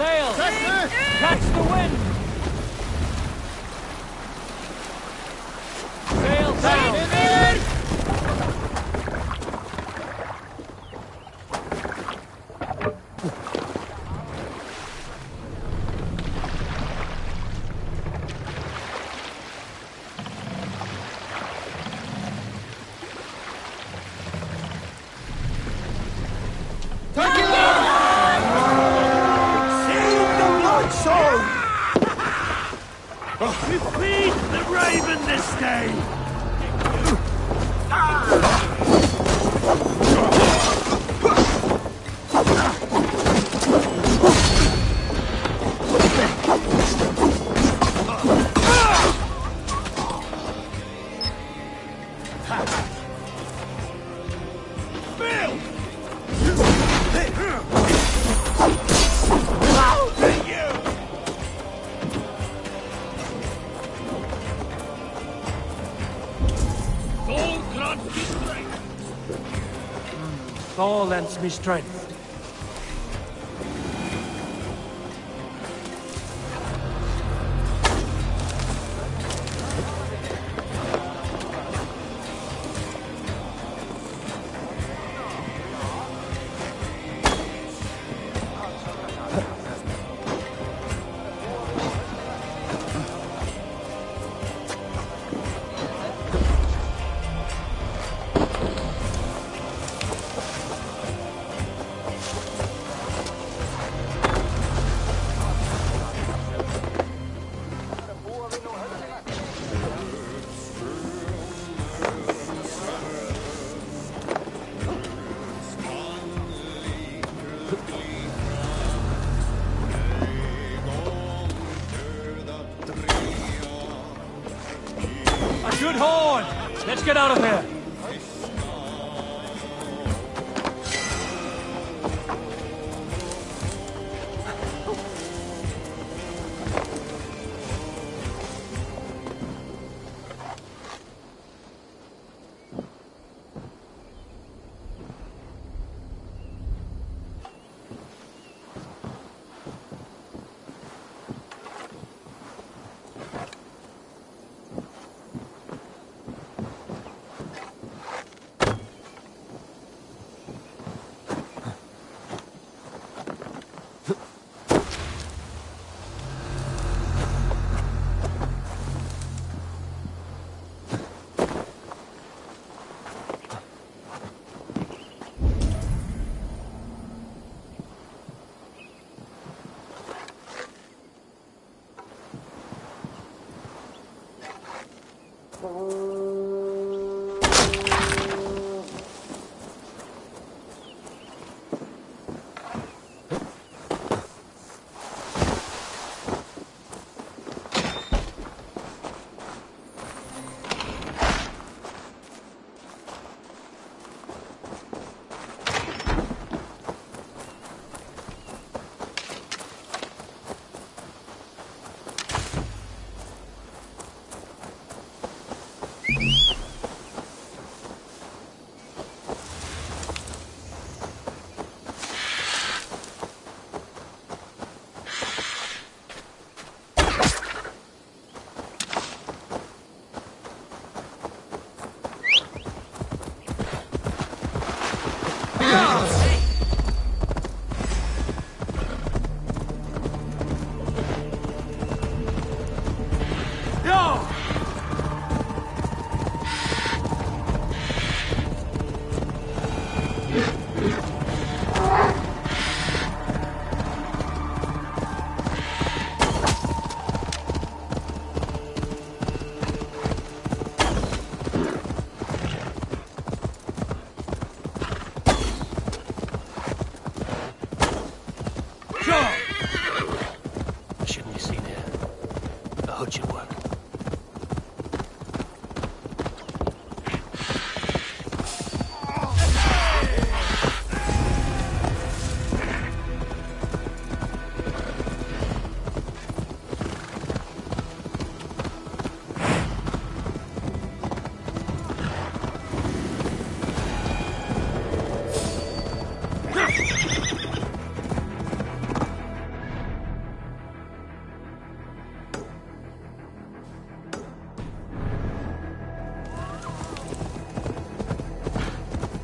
Sail! Catch the wind! Sail down! Feed the raven this day! Thor lends me strength. Good horn! Let's get out of here!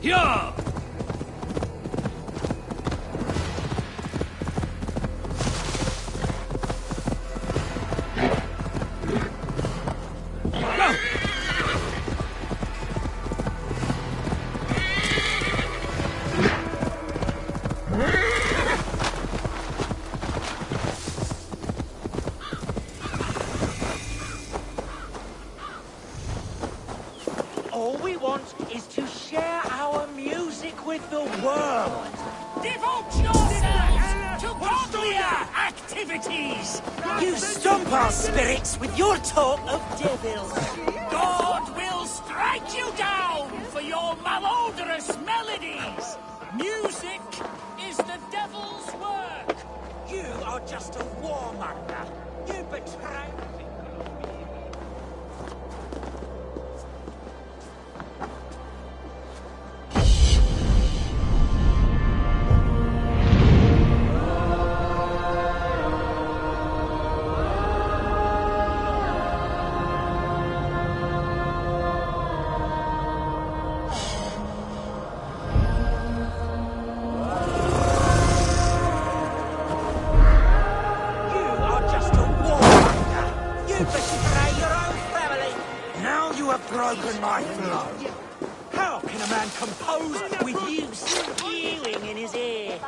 Yeah! All we want is to share our music with the world. Devote yourselves to godlier activities! You stomp our spirits with your talk of devils. God will strike you down for your malodorous melodies! Music is the devil's work! You are just a warmonger. You betray... broken my flow. How can a man compose with you spewing in his ear?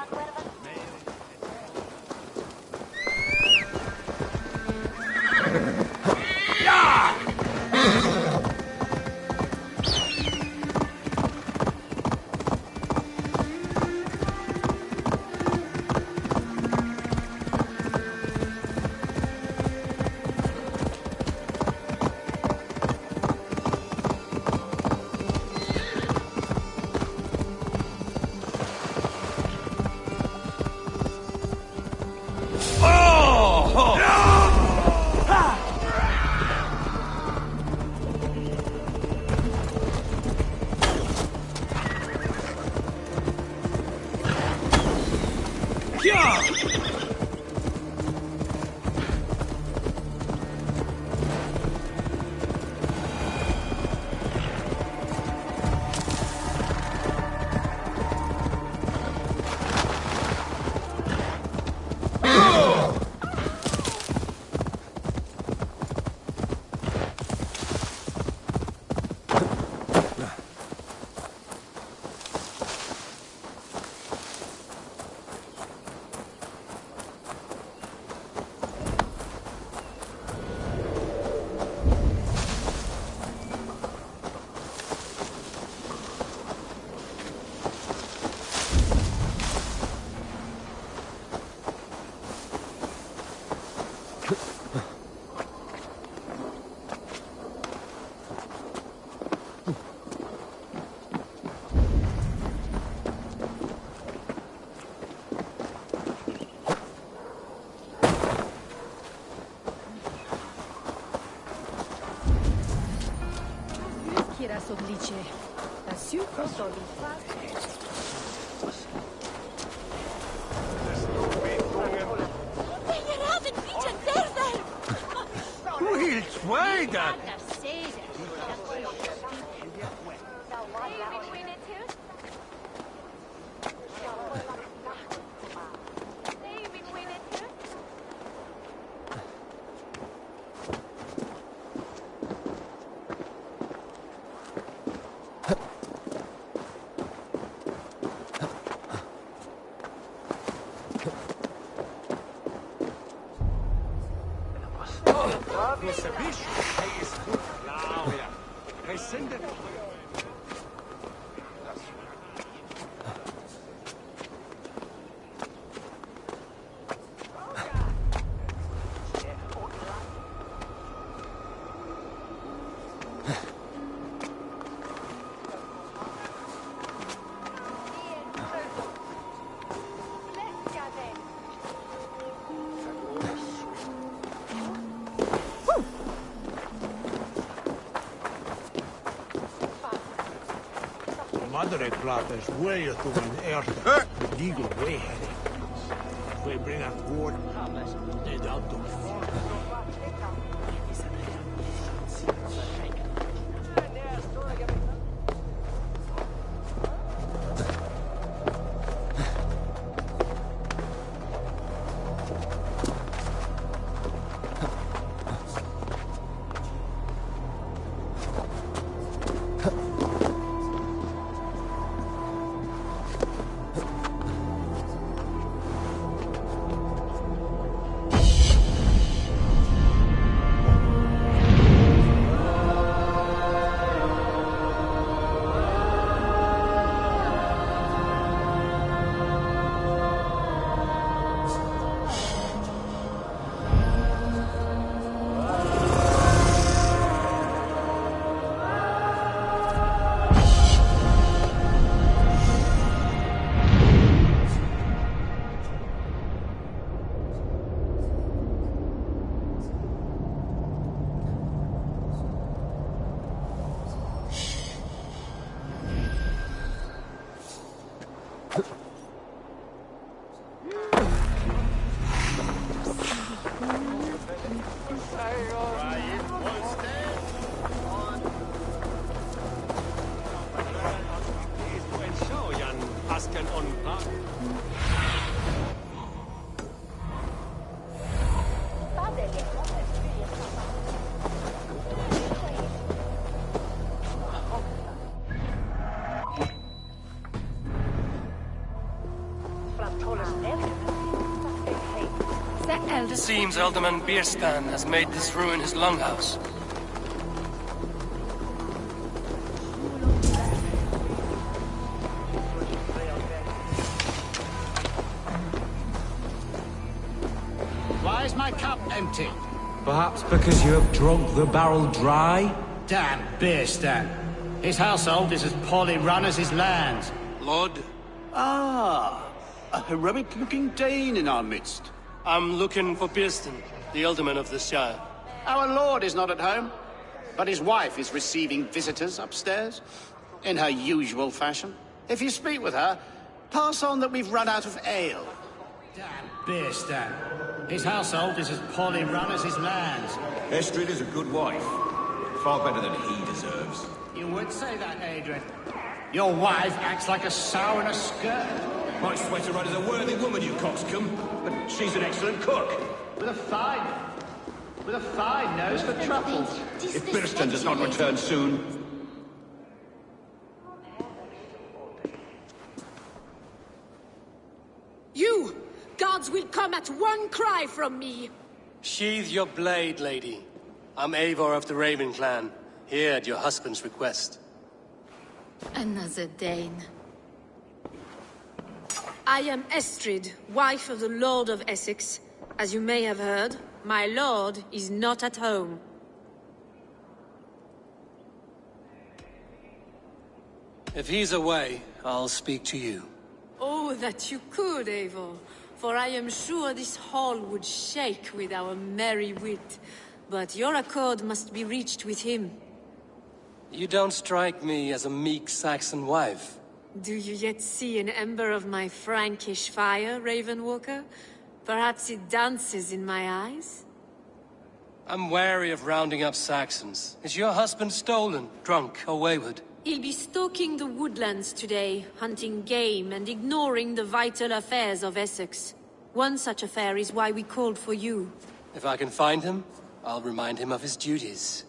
Madre Platas way to an earth, legal way heading. We bring a word, they don't do. Seems Alderman Bierstan has made this ruin his longhouse. Why is my cup empty? Perhaps because you have drunk the barrel dry? Damn Bierstan. His household is as poorly run as his lands. Lord, Ah, a heroic-looking Dane in our midst. I'm looking for Bierstan, the Alderman of the Shire. Our lord is not at home, but his wife is receiving visitors upstairs, in her usual fashion. If you speak with her, pass on that we've run out of ale. Damn Bierstan. His household is as poorly run as his lands. Estrid is a good wife. Far better than he deserves. You would say that, Adrian. Your wife acts like a sow in a skirt. Might swear to run as a worthy woman, you coxcomb. But she's an excellent cook. With a fine nose for truffles. If Bierstan does not return soon... You! Guards will come at one cry from me! Sheathe your blade, lady. I'm Eivor of the Raven clan, here at your husband's request. Another Dane. I am Estrid, wife of the Lord of Essex. As you may have heard, my lord is not at home. If he's away, I'll speak to you. Oh, that you could, Eivor. For I am sure this hall would shake with our merry wit. But your accord must be reached with him. You don't strike me as a meek Saxon wife. Do you yet see an ember of my Frankish fire, Ravenwalker? Perhaps it dances in my eyes? I'm wary of rounding up Saxons. Is your husband stolen, drunk, or wayward? He'll be stalking the woodlands today, hunting game and ignoring the vital affairs of Essex. One such affair is why we called for you. If I can find him, I'll remind him of his duties.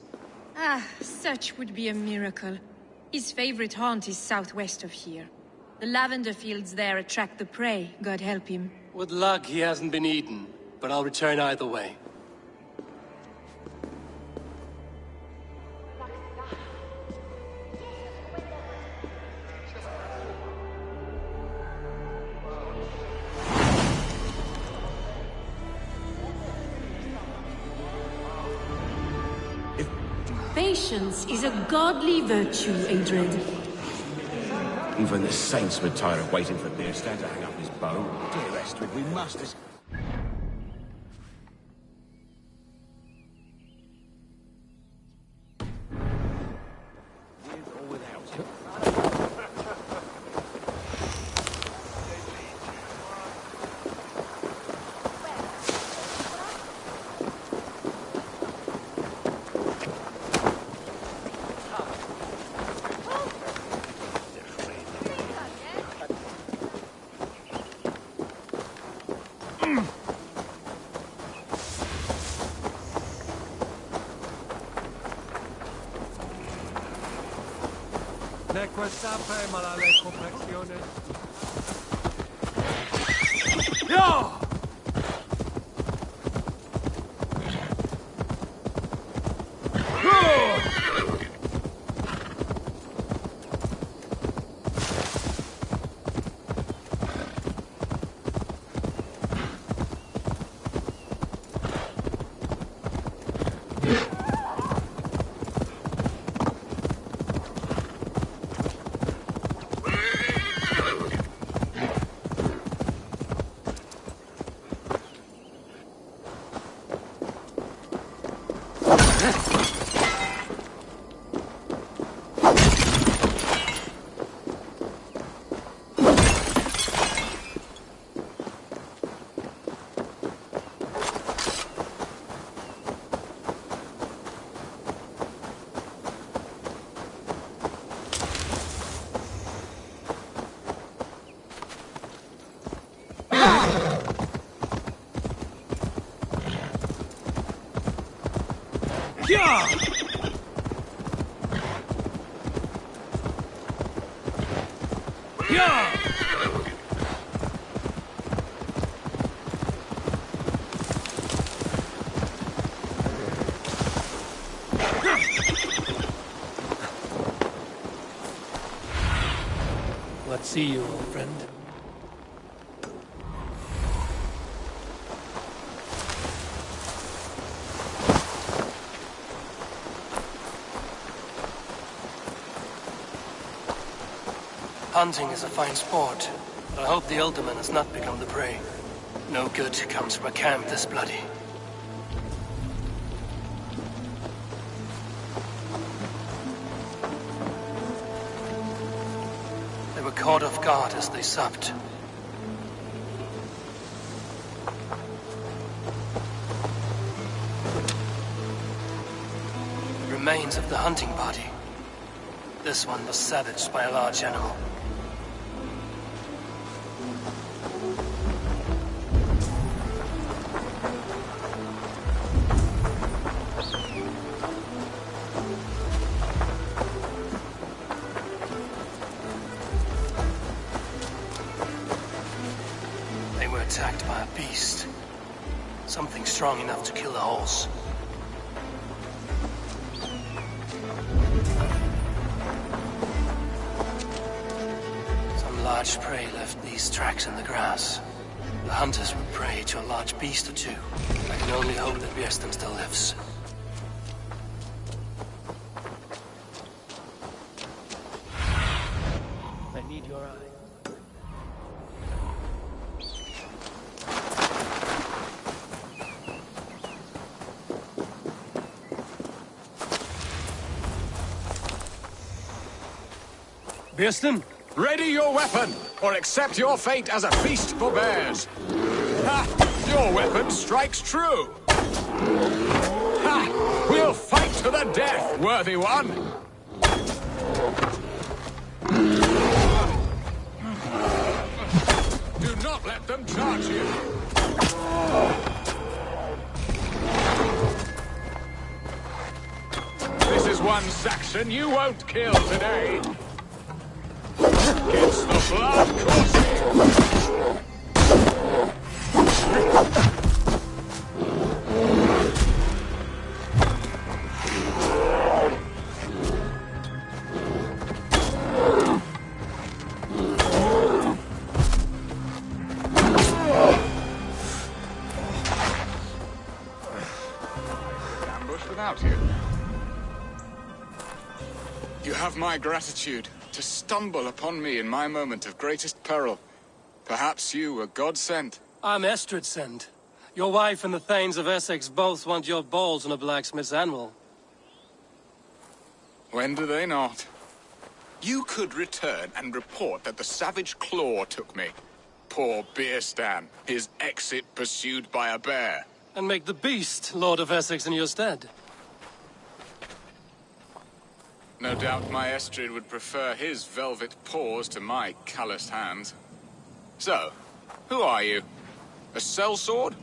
Ah, such would be a miracle. His favorite haunt is southwest of here. The lavender fields there attract the prey, God help him. With luck, he hasn't been eaten, but I'll return either way. Patience is a godly virtue, Adred. Even the saints would tire of waiting for Bierstan to hang up his bow. Dear Estrid, we must... With or without him? Questa prema le complexione. Yo! Let's see you, old friend. Hunting is a fine sport, but I hope the Ultimate has not become the prey. No good comes from a camp this bloody. They were caught off guard as they supped. Remains of the hunting party. This one was savaged by a large animal. Attacked by a beast. Something strong enough to kill a horse. Some large prey left these tracks in the grass. The hunters would prey to a large beast or two. I can only hope that Björsten still lives. I need your eye. Björsten? Ready your weapon, or accept your fate as a feast for bears. Ha! Your weapon strikes true. Ha! We'll fight to the death, worthy one. Do not let them charge you. This is one Saxon you won't kill today. Gets the blood coursing! Ambush without you. You have my gratitude. To stumble upon me in my moment of greatest peril. Perhaps you were God-sent. I'm Estrid sent. Your wife and the Thanes of Essex both want your balls on a blacksmith's anvil. When do they not? You could return and report that the savage claw took me. Poor Björsten, his exit pursued by a bear. And make the beast Lord of Essex in your stead. No doubt my Estrid would prefer his velvet paws to my calloused hands. So, who are you? A sellsword?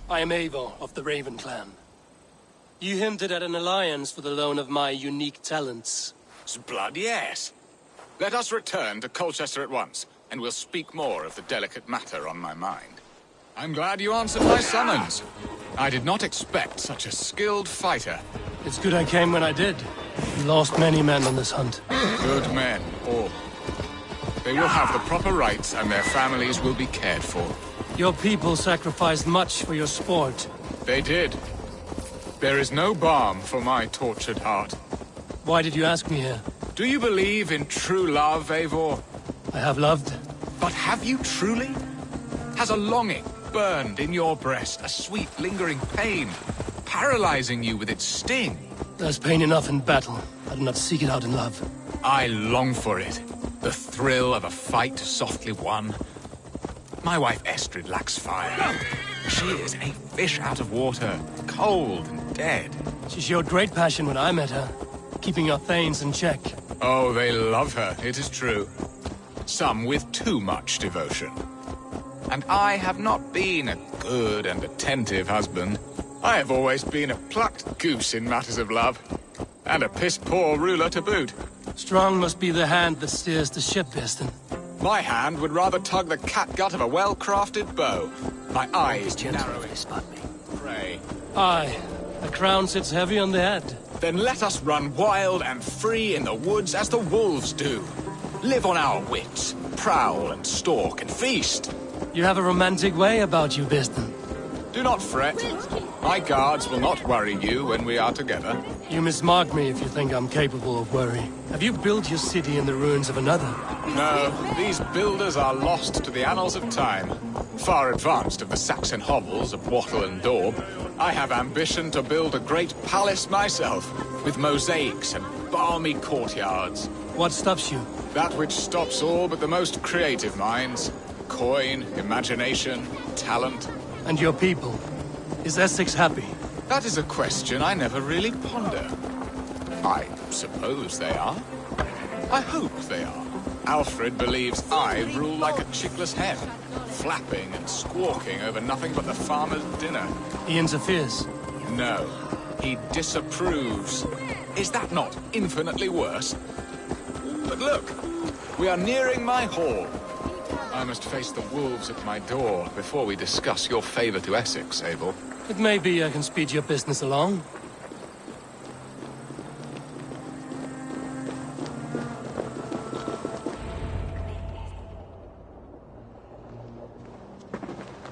I am Eivor of the Raven clan. You hinted at an alliance for the loan of my unique talents. Blood, yes. Let us return to Colchester at once, and we'll speak more of the delicate matter on my mind. I'm glad you answered my summons. I did not expect such a skilled fighter. It's good I came when I did. We lost many men on this hunt. Good men, all. They will have the proper rights, and their families will be cared for. Your people sacrificed much for your sport. They did. There is no balm for my tortured heart. Why did you ask me here? Do you believe in true love, Eivor? I have loved. But have you truly? Has a longing burned in your breast, a sweet lingering pain, paralyzing you with its sting? There's pain enough in battle. I do not seek it out in love. I long for it. The thrill of a fight softly won. My wife Estrid lacks fire. She is a fish out of water, cold and dead. She showed great passion when I met her, keeping our Thanes in check. Oh, they love her, it is true. Some with too much devotion. And I have not been a good and attentive husband. I have always been a plucked goose in matters of love. And a piss-poor ruler to boot. Strong must be the hand that steers the ship, Birston. My hand would rather tug the catgut of a well-crafted bow. My eyes narrowing. prey. Aye, the crown sits heavy on the head. Then let us run wild and free in the woods as the wolves do. Live on our wits, prowl and stalk and feast. You have a romantic way about you, Birston. Do not fret. My guards will not worry you when we are together. You mismark me if you think I'm capable of worry. Have you built your city in the ruins of another? No, these builders are lost to the annals of time. Far advanced of the Saxon hovels of Wattle and Daub, I have ambition to build a great palace myself, with mosaics and balmy courtyards. What stops you? That which stops all but the most creative minds. Coin, imagination, talent. And your people? Is Essex happy? That is a question I never really ponder. I suppose they are. I hope they are. Alfred believes I rule like a chickless hen, flapping and squawking over nothing but the farmer's dinner. He interferes? No, he disapproves. Is that not infinitely worse? But look, we are nearing my hall. I must face the wolves at my door before we discuss your favor to Essex, Abel. It may be I can speed your business along.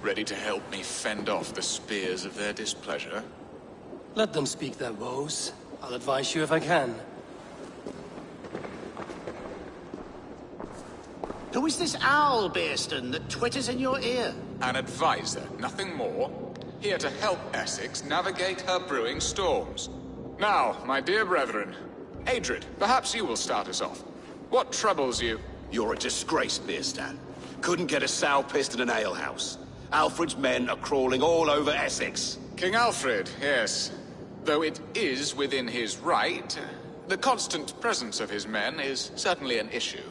Ready to help me fend off the spears of their displeasure? Let them speak their woes. I'll advise you if I can. Who is this owl, Birston, that twitters in your ear? An advisor, nothing more. Here to help Essex navigate her brewing storms. Now, my dear brethren, Adrid, perhaps you will start us off. What troubles you? You're a disgrace, Birstan. Couldn't get a sow pissed in an alehouse. Alfred's men are crawling all over Essex. King Alfred, yes. Though it is within his right, the constant presence of his men is certainly an issue.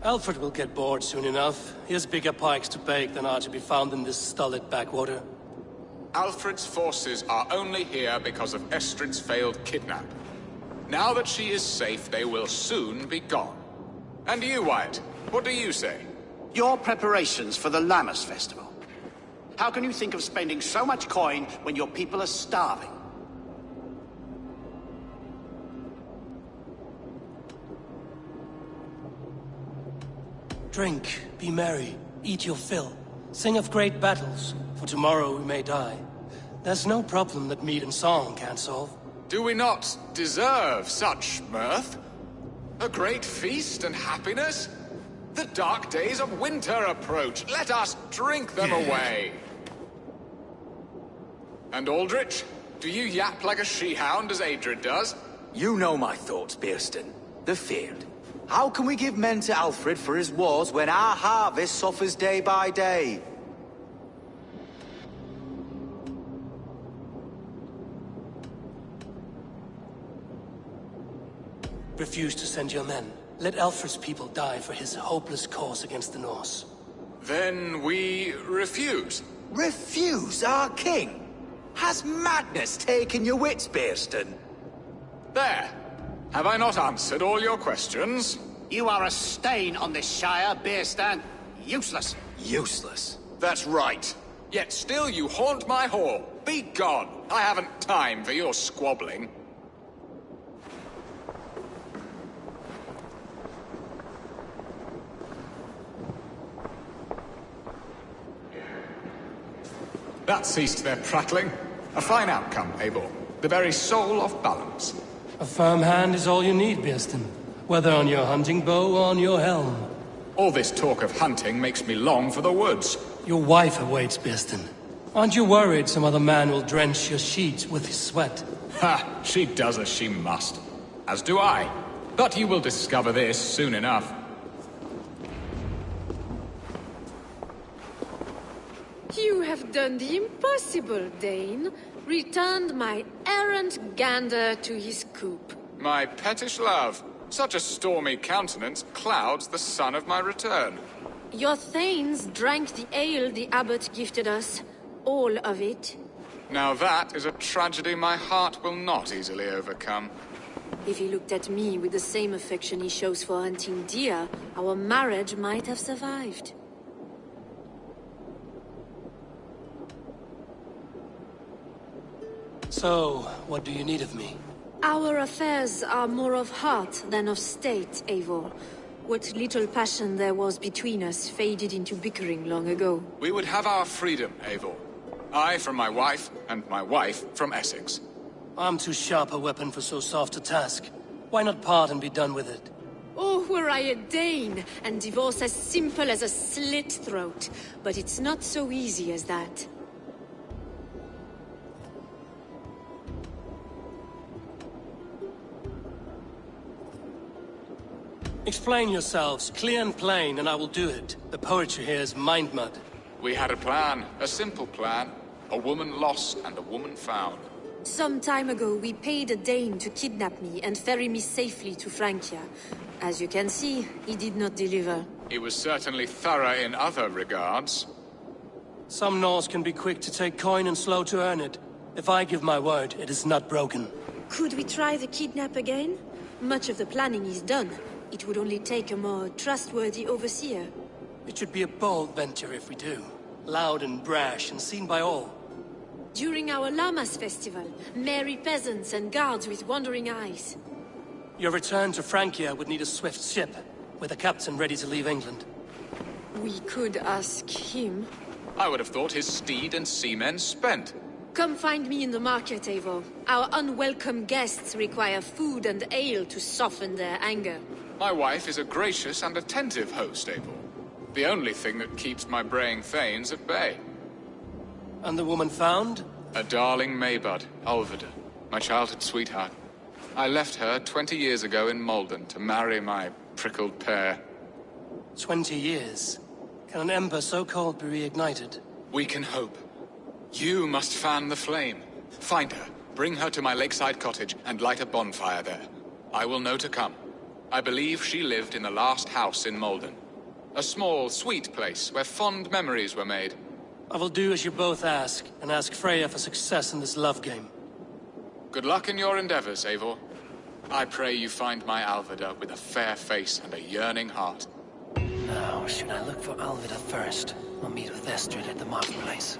Alfred will get bored soon enough. He has bigger pikes to bake than are to be found in this stolid backwater. Alfred's forces are only here because of Estrid's failed kidnap. Now that she is safe, they will soon be gone. And you, Wyatt, what do you say? Your preparations for the Lammas Festival. How can you think of spending so much coin when your people are starving? Drink, be merry, eat your fill. Sing of great battles, for tomorrow we may die. There's no problem that meat and song can't solve. Do we not deserve such mirth? A great feast and happiness? The dark days of winter approach. Let us drink them away. And Aldrich, do you yap like a she-hound as Adrid does? You know my thoughts, Birston. The field. How can we give men to Alfred for his wars when our harvest suffers day by day? Refuse to send your men. Let Alfred's people die for his hopeless cause against the Norse. Then we refuse. Refuse our king? Has madness taken your wits, Birston? There. Have I not answered all your questions? You are a stain on this shire, Birstan. Useless. Useless. That's right. Yet still you haunt my hall. Be gone. I haven't time for your squabbling. That ceased their prattling. A fine outcome, Abel. The very soul of balance. A firm hand is all you need, Birston. Whether on your hunting bow or on your helm. All this talk of hunting makes me long for the woods. Your wife awaits, Birston. Aren't you worried some other man will drench your sheets with his sweat? Ha! She does as she must. As do I. But you will discover this soon enough. You have done the impossible, Dane. Returned my errant gander to his coop. My pettish love. Such a stormy countenance clouds the sun of my return. Your thanes drank the ale the abbot gifted us. All of it. Now that is a tragedy my heart will not easily overcome. If he looked at me with the same affection he shows for hunting deer, our marriage might have survived. So, what do you need of me? Our affairs are more of heart than of state, Eivor. What little passion there was between us faded into bickering long ago. We would have our freedom, Eivor. I from my wife, and my wife from Essex. I'm too sharp a weapon for so soft a task. Why not part and be done with it? Oh, were I a Dane, and divorce as simple as a slit throat. But it's not so easy as that. Explain yourselves, clear and plain, and I will do it. The poetry here is mind mud. We had a plan, a simple plan. A woman lost and a woman found. Some time ago, we paid a Dane to kidnap me and ferry me safely to Francia. As you can see, he did not deliver. He was certainly thorough in other regards. Some Norse can be quick to take coin and slow to earn it. If I give my word, it is not broken. Could we try the kidnap again? Much of the planning is done. It would only take a more trustworthy overseer. It should be a bold venture if we do. Loud and brash and seen by all. During our Llamas festival, merry peasants and guards with wandering eyes. Your return to Francia would need a swift ship, with a captain ready to leave England. We could ask him. I would have thought his steed and seamen spent. Come find me in the market, Eivor. Our unwelcome guests require food and ale to soften their anger. My wife is a gracious and attentive host, Eivor. The only thing that keeps my braying thanes at bay. And the woman found? A darling Maybud, Alvida, my childhood sweetheart. I left her 20 years ago in Malden to marry my prickled pear. 20 years? Can an ember so cold be reignited? We can hope. You must fan the flame. Find her, bring her to my lakeside cottage, and light a bonfire there. I will know to come. I believe she lived in the last house in Malden. A small, sweet place where fond memories were made. I will do as you both ask, and ask Freya for success in this love game. Good luck in your endeavors, Eivor. I pray you find my Alvida with a fair face and a yearning heart. Now, should I look for Alvida first, or meet with Estrid at the marketplace?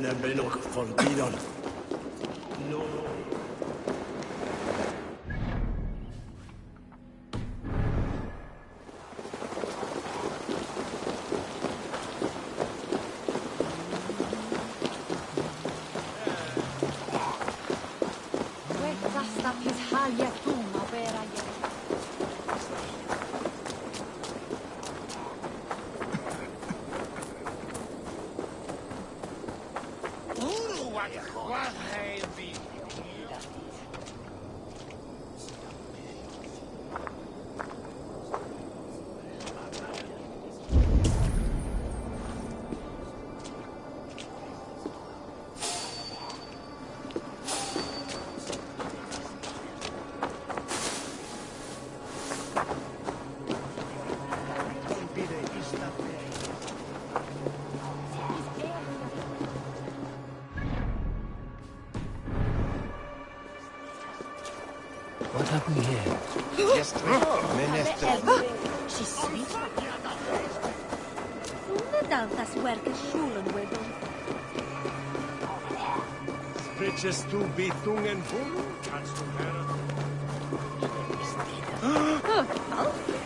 Never look for Diron. No. What have we here? Yes, She's sweet. Dantas werke schulen wedo. Spritjes tu bitungen full. Kannst du hören? Alfred.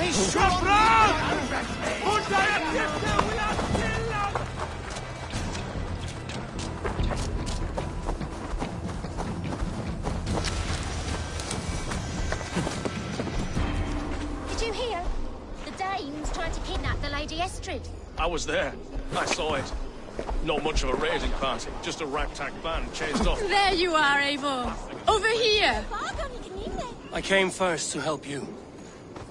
He's shot! Did you hear? The Danes tried to kidnap the Lady Estrid. I was there. I saw it. Not much of a raiding party, just a ragtag band chased off. There you are, Eivor. Over here. I came first to help you.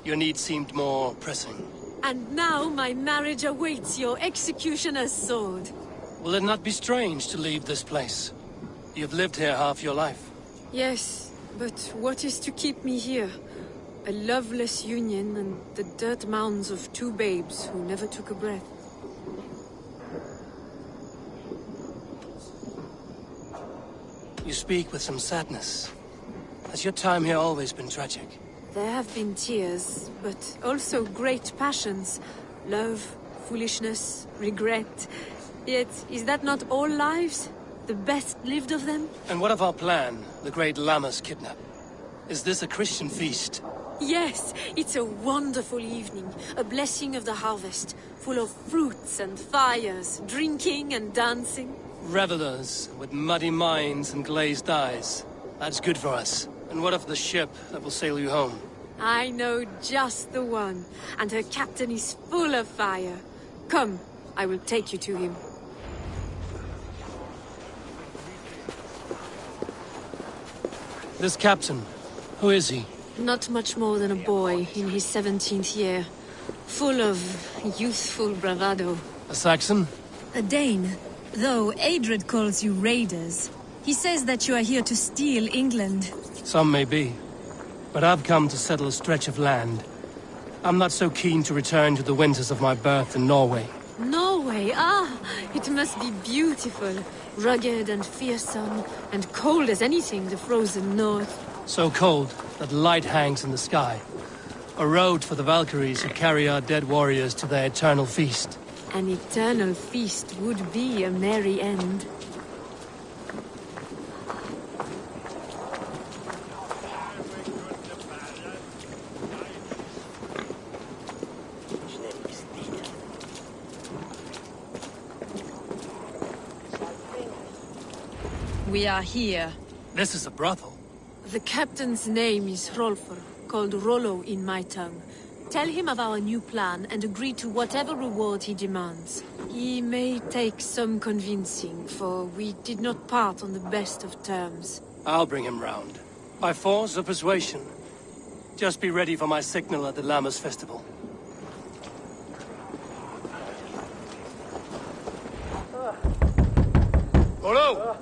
Your need seemed more pressing. And now my marriage awaits your executioner's sword. Will it not be strange to leave this place? You've lived here half your life. Yes, but what is to keep me here? A loveless union and the dirt mounds of two babes who never took a breath. You speak with some sadness. Has your time here always been tragic? There have been tears, but also great passions. Love, foolishness, regret. Yet, is that not all lives? The best lived of them? And what of our plan, the great Lammas kidnap? Is this a Christian feast? Yes, it's a wonderful evening. A blessing of the harvest, full of fruits and fires, drinking and dancing. Revelers with muddy minds and glazed eyes. That's good for us. And what of the ship that will sail you home? I know just the one, and her captain is full of fire. Come, I will take you to him. This captain, who is he? Not much more than a boy in his 17th year. Full of youthful bravado. A Saxon? A Dane. Though Adred calls you raiders. He says that you are here to steal England. Some may be. But I've come to settle a stretch of land. I'm not so keen to return to the winters of my birth in Norway. Norway? Ah, it must be beautiful. Rugged and fearsome, and cold as anything the frozen north. So cold that light hangs in the sky. A road for the Valkyries who carry our dead warriors to their eternal feast. An eternal feast would be a merry end. We are here. This is a brothel. The captain's name is Hrolfr, called Rollo in my tongue. Tell him of our new plan and agree to whatever reward he demands. He may take some convincing, for we did not part on the best of terms. I'll bring him round. By force or persuasion. Just be ready for my signal at the Lammas festival. Rollo!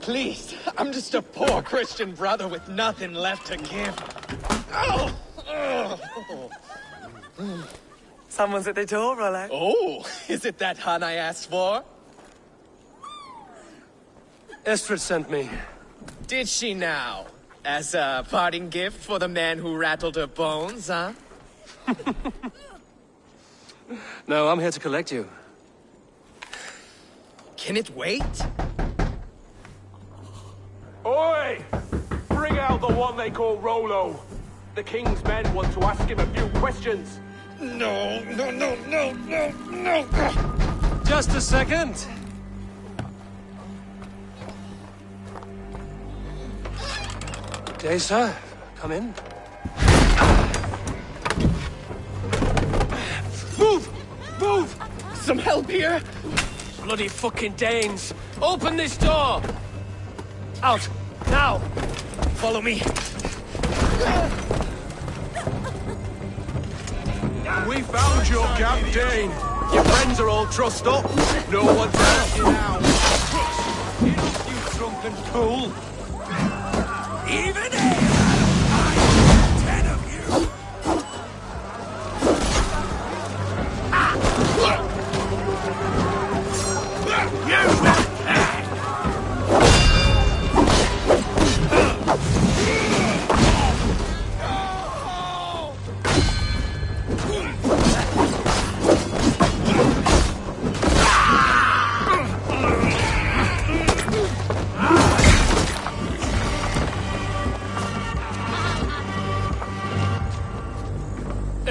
Please, I'm just a poor Christian brother with nothing left to give. Oh! Someone's at the door, Rollo. Oh, is it that hun I asked for? Estrid sent me. Did she now? As a parting gift for the man who rattled her bones, huh? No, I'm here to collect you. Can it wait? Oi! Bring out the one they call Rollo. The king's men want to ask him a few questions. No. Just a second. Good day, sir. Come in. Move! Some help here? Bloody fucking Danes! Open this door! Out! Now! Follow me. We found your captain. Your friends are all trussed up. No one to help you now. You drunken fool. Even if 10 of you.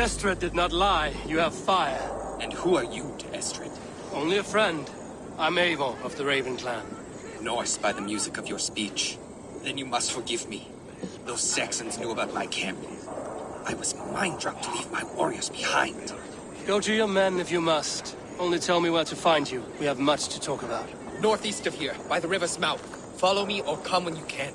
Estrid did not lie. You have fire. And who are you to Estrid? Only a friend. I'm Avon of the Raven clan. Norse by the music of your speech. Then you must forgive me. Those Saxons knew about my camp. I was mind-drugged to leave my warriors behind. Go to your men if you must. Only tell me where to find you. We have much to talk about. Northeast of here, by the river's mouth. Follow me or come when you can.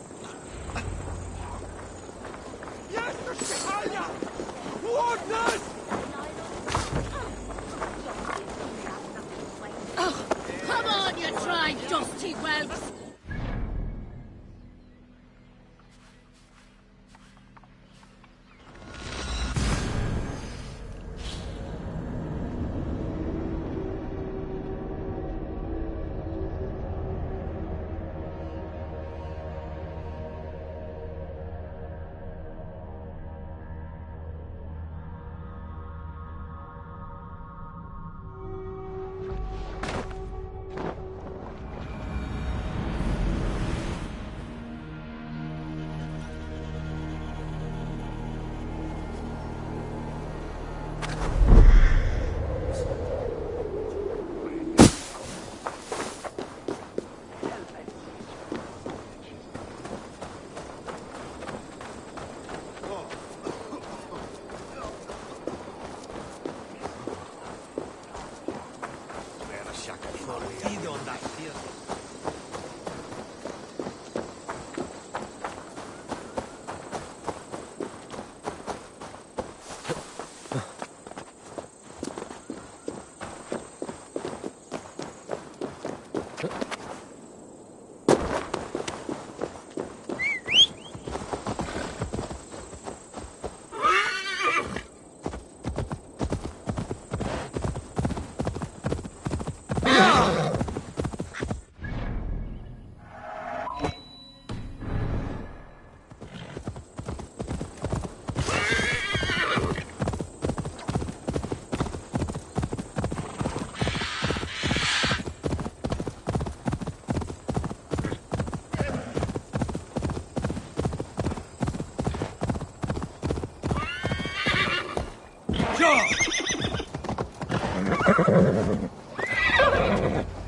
Oh, come on, you dry, dusty whelps!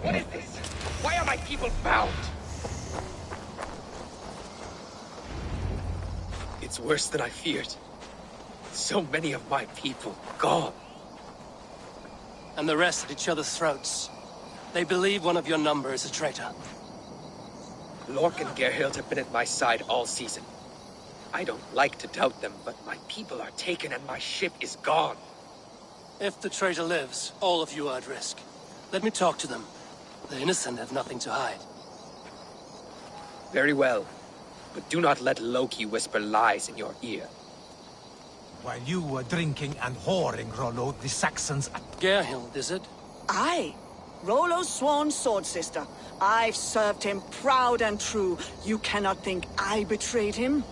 What is this? Why are my people bound? It's worse than I feared. So many of my people gone. And the rest at each other's throats. They believe one of your number is a traitor. Lork and Gerhild have been at my side all season. I don't like to doubt them, but my people are taken and my ship is gone. If the traitor lives, all of you are at risk. Let me talk to them. The innocent have nothing to hide. Very well. But do not let Loki whisper lies in your ear. While you were drinking and whoring, Rollo, the Saxons... Gerhild, is it? Aye. Rollo's sworn sword sister. I've served him proud and true. You cannot think I betrayed him?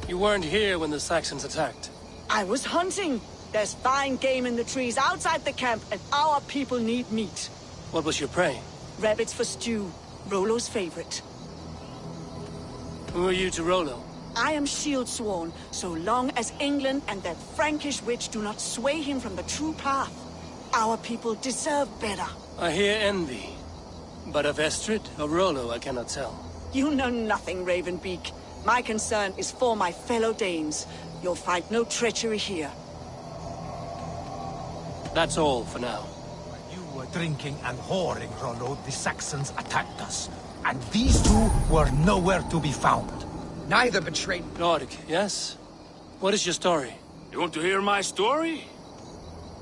You weren't here when the Saxons attacked. I was hunting. There's fine game in the trees outside the camp, and our people need meat. What was your prey? Rabbits for stew. Rollo's favorite. Who are you to Rollo? I am shield sworn, so long as England and that Frankish witch do not sway him from the true path. Our people deserve better. I hear envy. But of Estrid or Rollo, I cannot tell. You know nothing, Ravenbeak. My concern is for my fellow Danes. You'll find no treachery here. That's all for now. While you were drinking and whoring, Rollo, the Saxons attacked us. And these two were nowhere to be found. Neither betrayed... Nordic, yes? What is your story? You want to hear my story?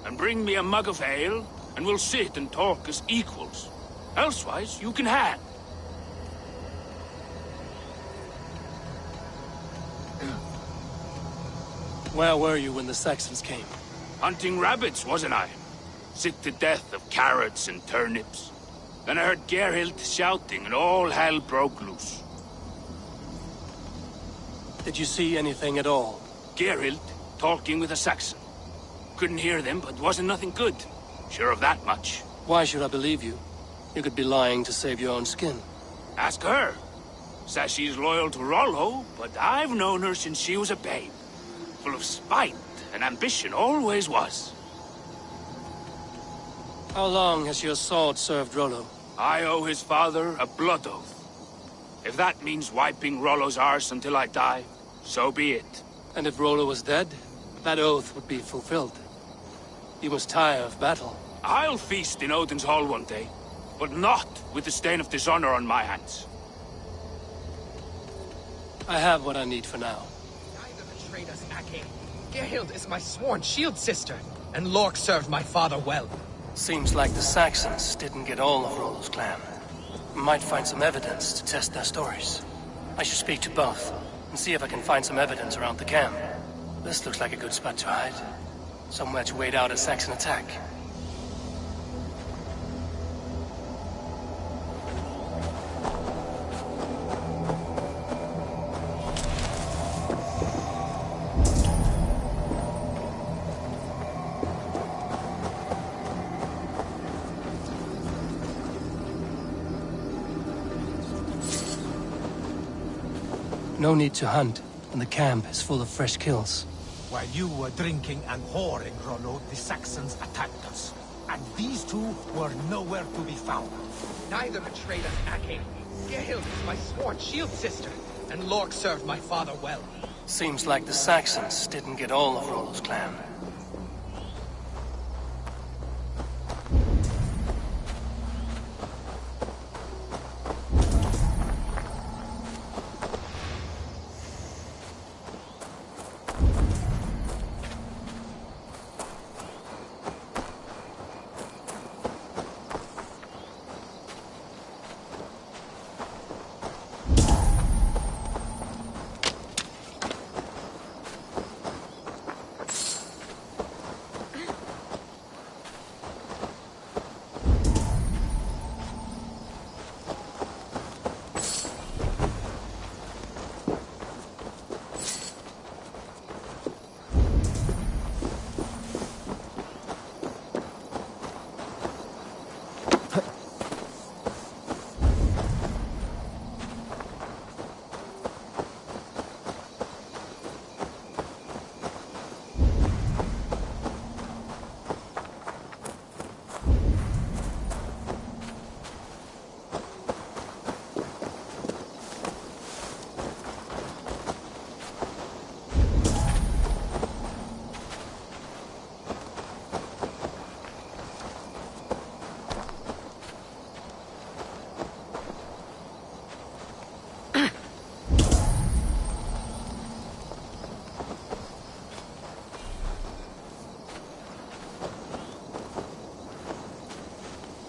And bring me a mug of ale, and we'll sit and talk as equals. Elsewise, you can hang. Where were you when the Saxons came? Hunting rabbits, wasn't I? Sick to death of carrots and turnips. Then I heard Gerhild shouting, and all hell broke loose. Did you see anything at all? Gerhild talking with a Saxon. Couldn't hear them, but wasn't nothing good. Sure of that much. Why should I believe you? You could be lying to save your own skin. Ask her. Says she's loyal to Rollo, but I've known her since she was a babe. full of spite and ambition, always was. How long has your sword served Rollo? I owe his father a blood oath. If that means wiping Rollo's arse until I die, so be it. And if Rollo was dead, that oath would be fulfilled. You must tire of battle. I'll feast in Odin's hall one day, but not with the stain of dishonor on my hands. I have what I need for now. Neither betrayed us, Ake. Gerhild is my sworn shield sister, and Lork served my father well. Seems like the Saxons didn't get all of Rollo's clan. Might find some evidence to test their stories. I should speak to both, and see if I can find some evidence around the camp. This looks like a good spot to hide. Somewhere to wait out a Saxon attack. No need to hunt, and the camp is full of fresh kills. While you were drinking and whoring, Rollo, the Saxons attacked us. And these two were nowhere to be found. Neither betrayed us, Ake. Gerhild is my sworn shield sister, and Lork served my father well. Seems like the Saxons didn't get all of Rollo's clan.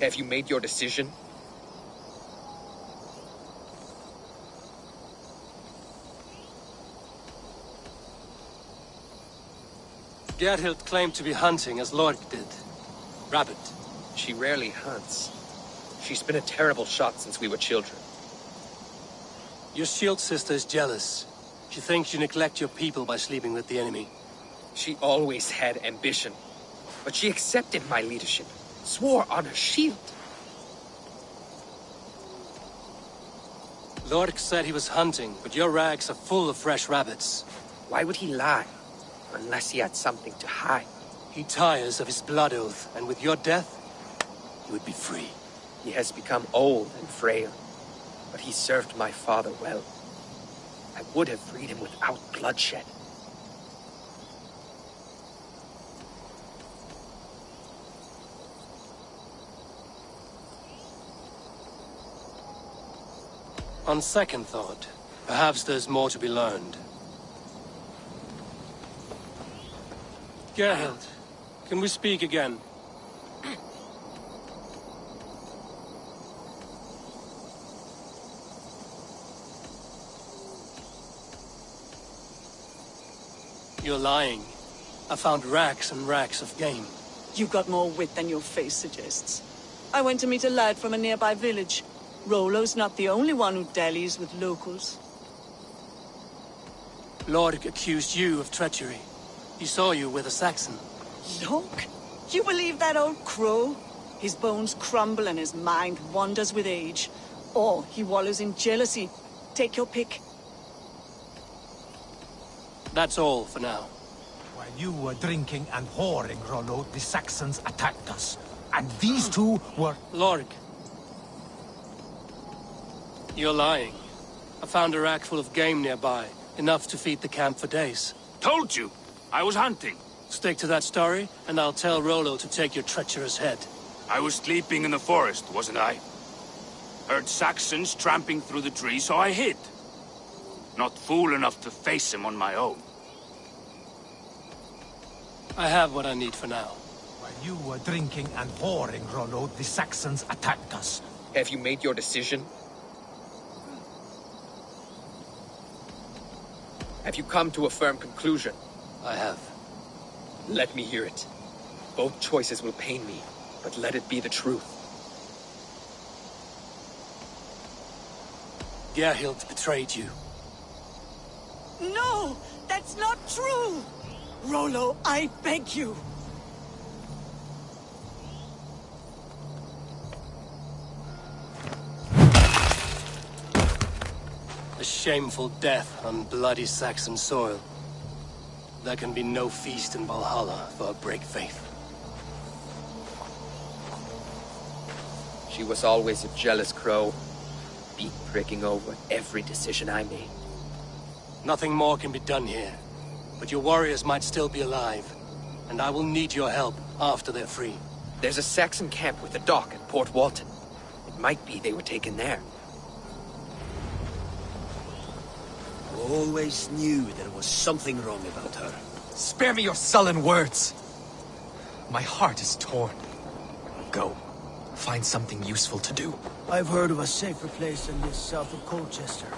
Have you made your decision? Gerhild claimed to be hunting as Lork did. Rabbit. She rarely hunts. She's been a terrible shot since we were children. Your shield sister is jealous. She thinks you neglect your people by sleeping with the enemy. She always had ambition, but she accepted my leadership. Swore on her shield. Lork said he was hunting, but your rags are full of fresh rabbits. Why would he lie? Unless he had something to hide. He tires of his blood oath, and with your death, he would be free. He has become old and frail, but he served my father well. I would have freed him without bloodshed. On second thought, perhaps there's more to be learned. Gerhild, can we speak again? You're lying. I found racks and racks of game. You've got more wit than your face suggests. I went to meet a lad from a nearby village. Rollo's not the only one who dallies with locals. Lork accused you of treachery. He saw you with a Saxon. Lork? You believe that old crow? His bones crumble and his mind wanders with age. Or he wallows in jealousy. Take your pick. That's all for now. While you were drinking and whoring, Rollo, the Saxons attacked us. And these two were... Lorg. You're lying. I found a rack full of game nearby, enough to feed the camp for days. Told you! I was hunting. Stick to that story, and I'll tell Rollo to take your treacherous head. I was sleeping in the forest, wasn't I? Heard Saxons tramping through the trees, so I hid. Not fool enough to face him on my own. I have what I need for now. While you were drinking and whoring, Rollo, the Saxons attacked us. Have you made your decision? Have you come to a firm conclusion? I have. Let me hear it. Both choices will pain me, but let it be the truth. Gerhild betrayed you. No! That's not true! Rollo, I beg you! A shameful death on bloody Saxon soil. There can be no feast in Valhalla for a break faith. She was always a jealous crow, beak-pricking over every decision I made. Nothing more can be done here, but your warriors might still be alive, and I will need your help after they're free. There's a Saxon camp with a dock at Port Walton. It might be they were taken there. Always knew there was something wrong about her. Spare me your sullen words. My heart is torn. Go. Find something useful to do. I've heard of a safer place than this south of Colchester.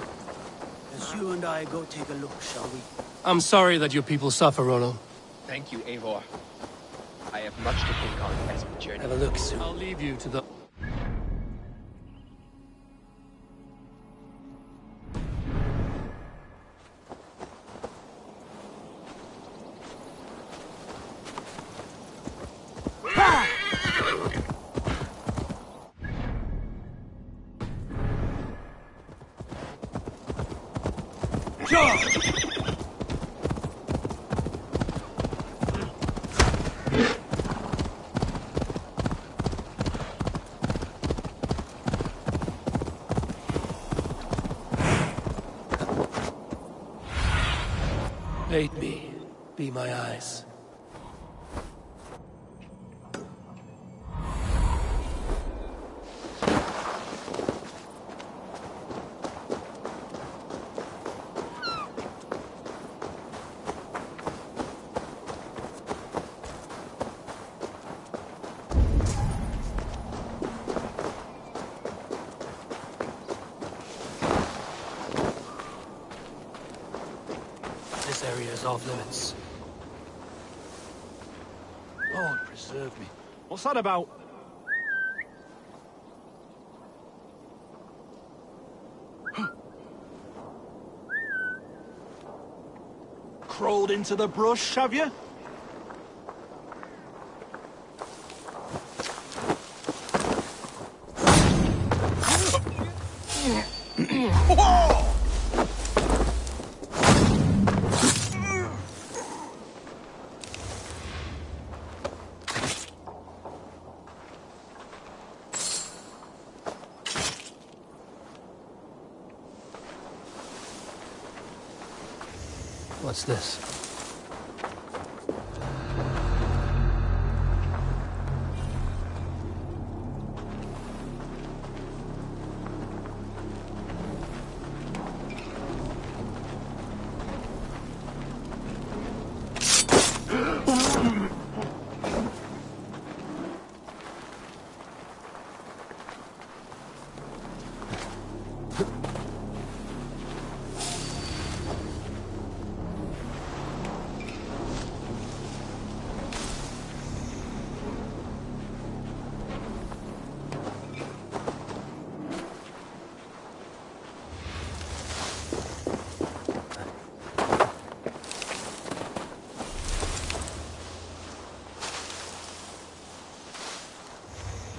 As you and I go take a look, shall we? I'm sorry that your people suffer, Rollo. Thank you, Eivor. I have much to think on as we journey. Have a look soon. I'll leave you to the... Aid me. Be my eyes. This area is off limits. Lord, preserve me. What's that about? Crawled into the brush, have you? What's this?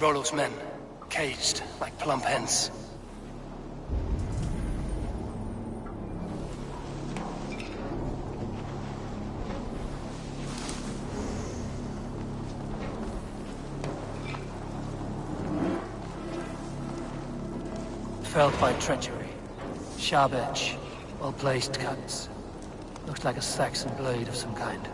Rollo's men, caged like plump hens. felled by treachery. Sharp edge, well-placed cuts. Looks like a Saxon blade of some kind.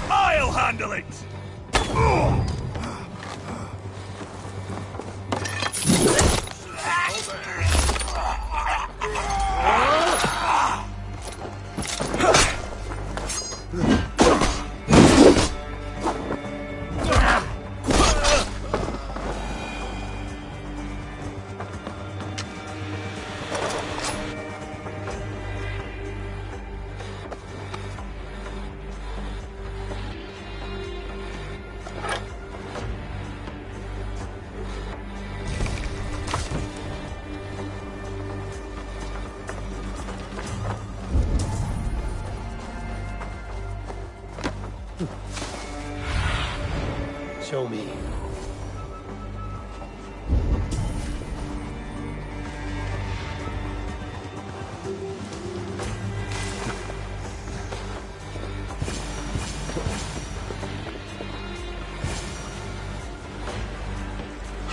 I'll handle it! Show me.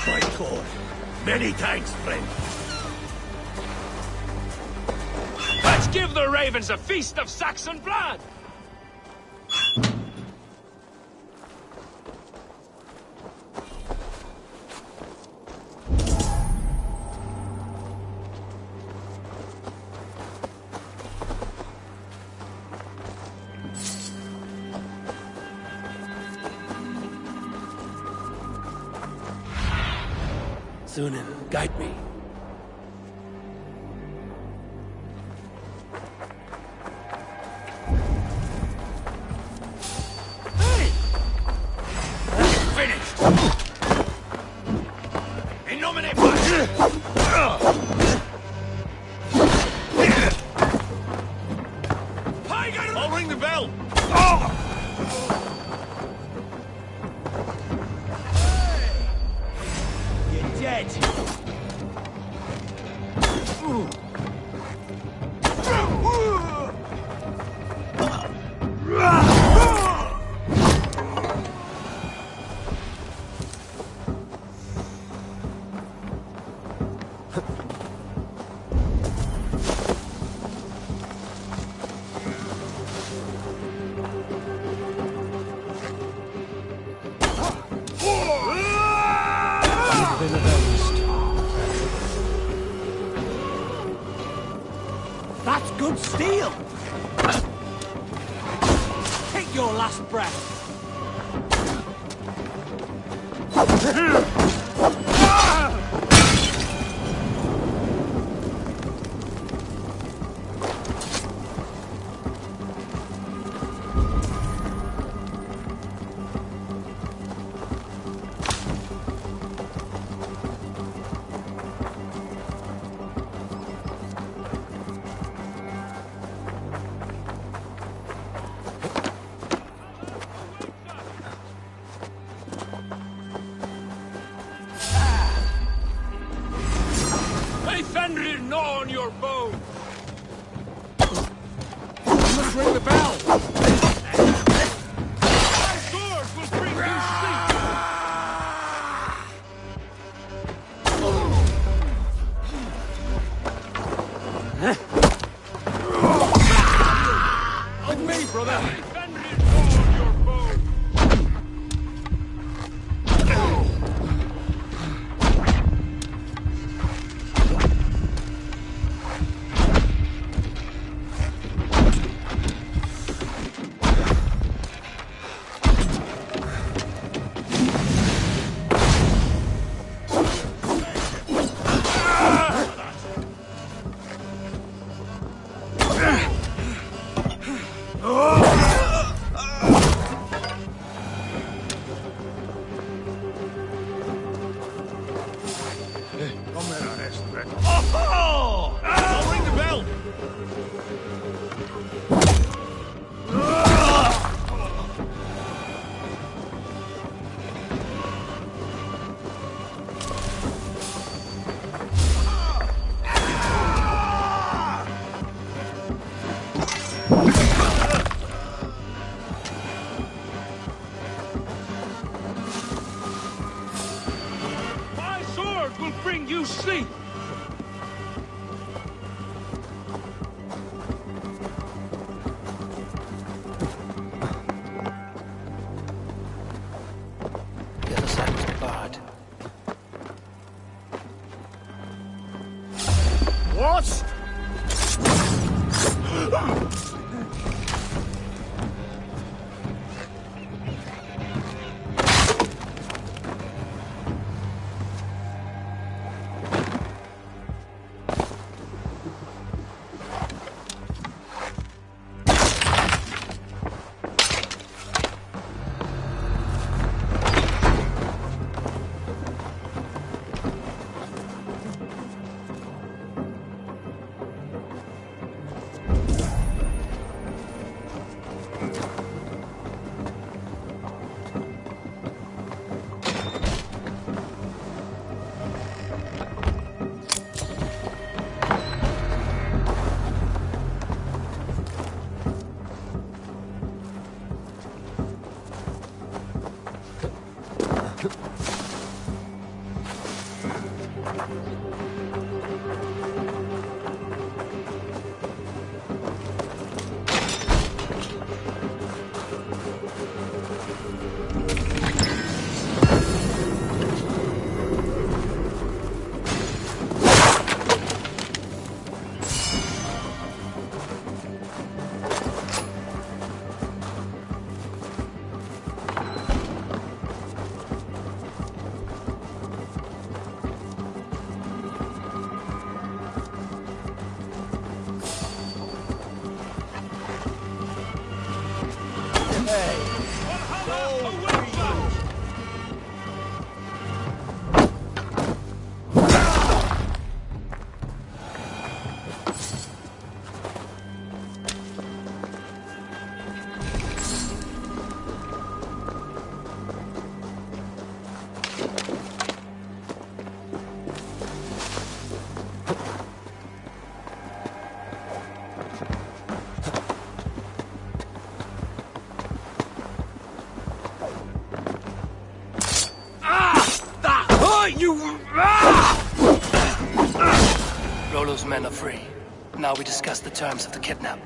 My God. Many thanks, friend. Let's give the ravens a feast of Saxon blood! Sunan, guide me. Hey! Finished! In nomine I'll ring the bell! You're dead! steel! Take your last breath! Gnaw on your bone! Let's ring the bell! My sword will bring you sleep! On me, brother! Oh! I'll ring the bell! My sword will bring you sleep! The other side was barred. What? Rollo's men are free. Now we discuss the terms of the kidnap.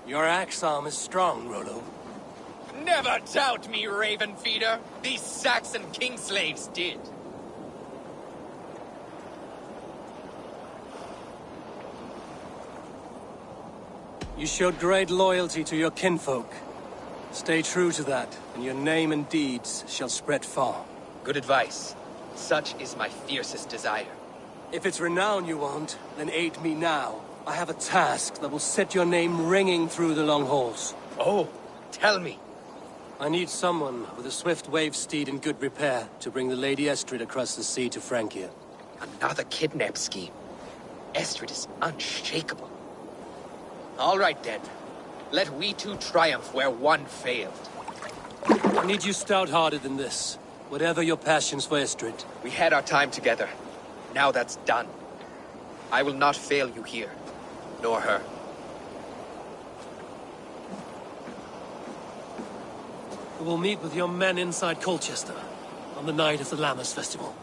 Your axe arm is strong, Rollo. Never doubt me, Raven Feeder. These Saxon king slaves did. You showed great loyalty to your kinfolk. Stay true to that, and your name and deeds shall spread far. Good advice. Such is my fiercest desire. If it's renown you want, then aid me now. I have a task that will set your name ringing through the long halls. Oh, tell me. I need someone with a swift wave steed in good repair to bring the Lady Estrid across the sea to Francia. Another kidnap scheme. Estrid is unshakable. All right, then. Let we two triumph where one failed. I need you stout-hearted in this, whatever your passions for Estrid. We had our time together. Now that's done. I will not fail you here, nor her. We'll meet with your men inside Colchester on the night of the Lammas Festival.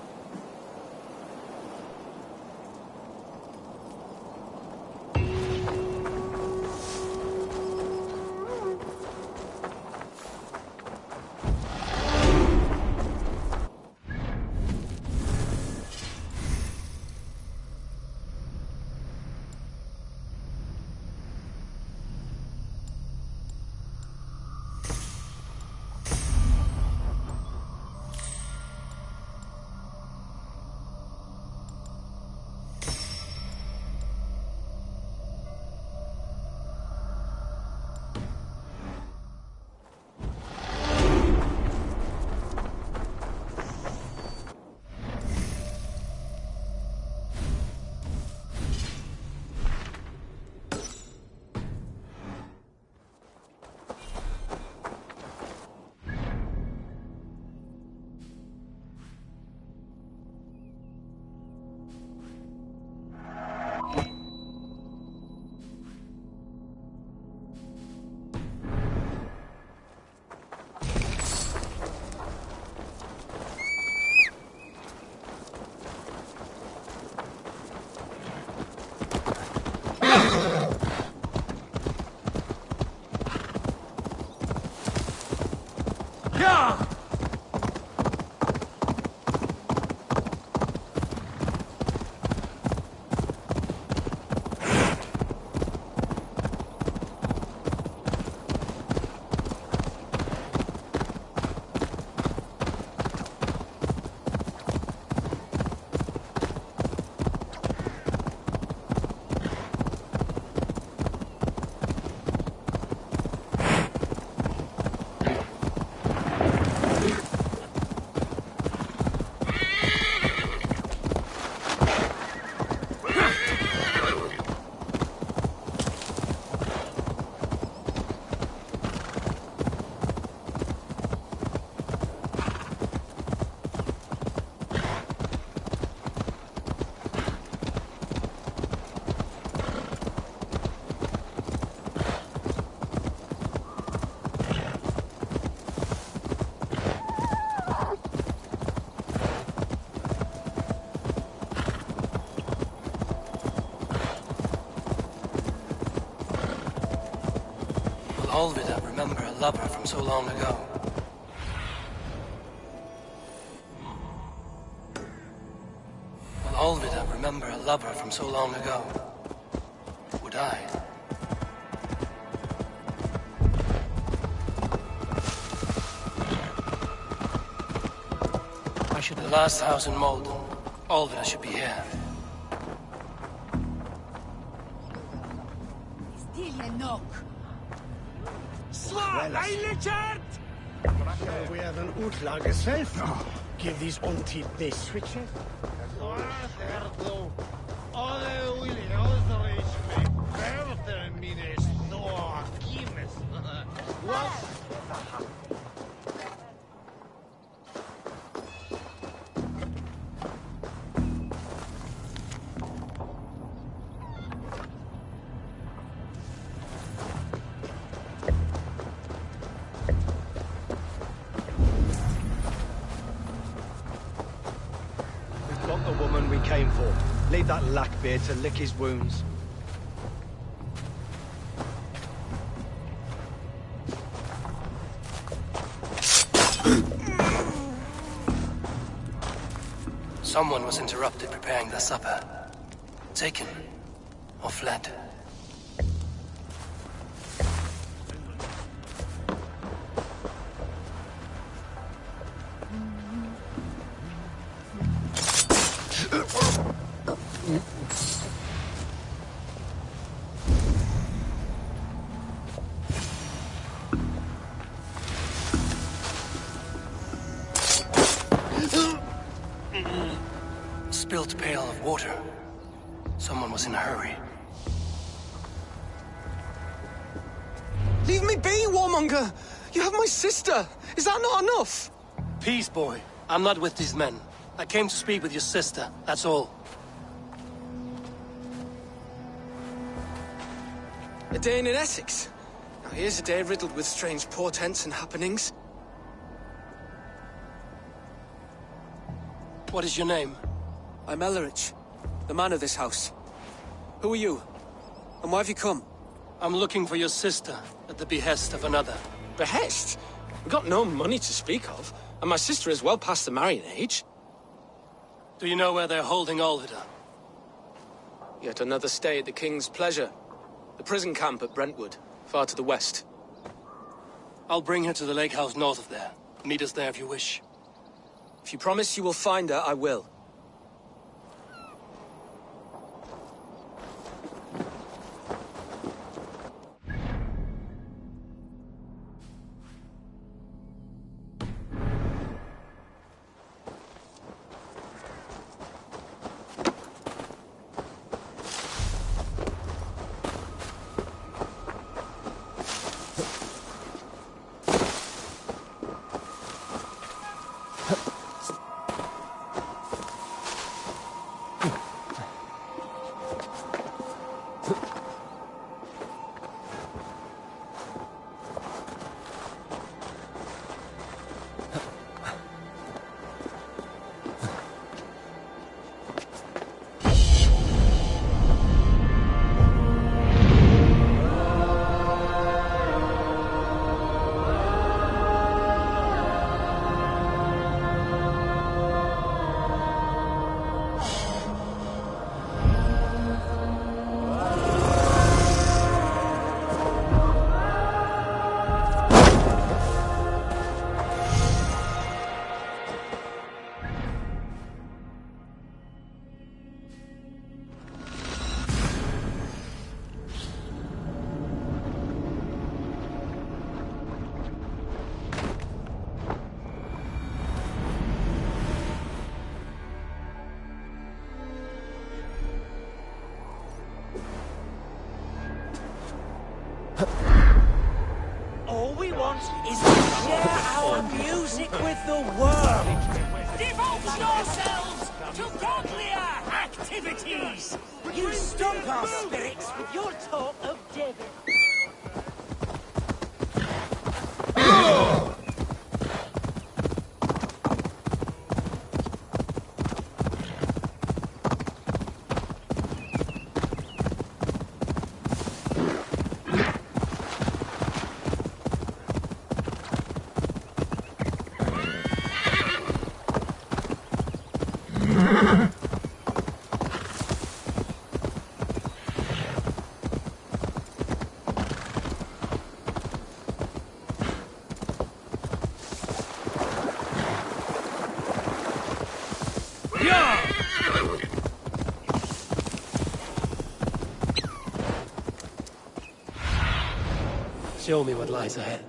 Olvida remember a lover from so long ago. Will Olvida remember a lover from so long ago? Would I? The last house in Malden. Olvida should be here. We have an utlages self. Give these untit this switches. Came for. Leave that lackbeard to lick his wounds. Someone was interrupted preparing their supper. Taken or fled. spilt pail of water. Someone was in a hurry. Leave me be, warmonger! You have my sister! Is that not enough? Peace, boy. I'm not with these men. I came to speak with your sister, that's all. A day in Essex. Now here's a day riddled with strange portents and happenings. What is your name? I'm Ellerich, the man of this house. Who are you? And why have you come? I'm looking for your sister, at the behest of another. Behest? We've got no money to speak of, and my sister is well past the marrying age. Do you know where they're holding Alvida? Yet another stay at the King's pleasure. The prison camp at Brentwood, far to the west. I'll bring her to the lake house north of there. Meet us there if you wish. If you promise you will find her, I will. All we want is to share our music with the world. Devote yourselves to godlier activities. You stump our spirits with your talk of David. Show me what lies ahead.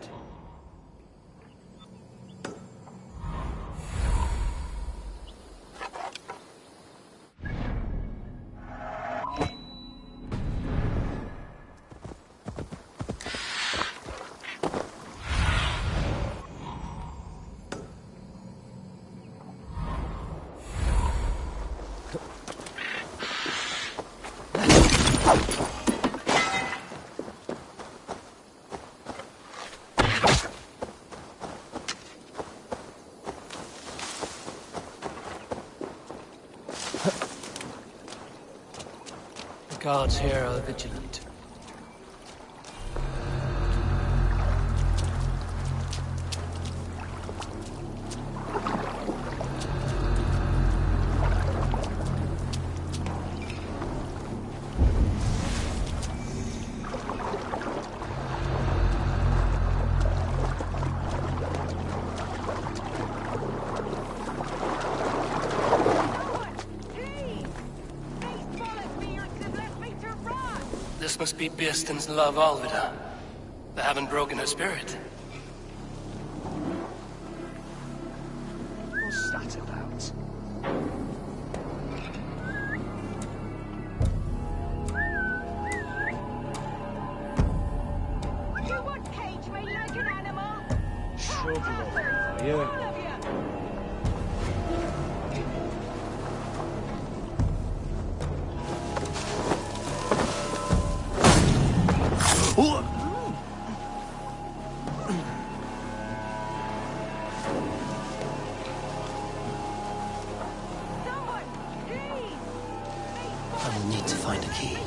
Guards here are vigilant. This must be Birsten's love, Alvida. They haven't broken her spirit. What's that about? I will need to find a key.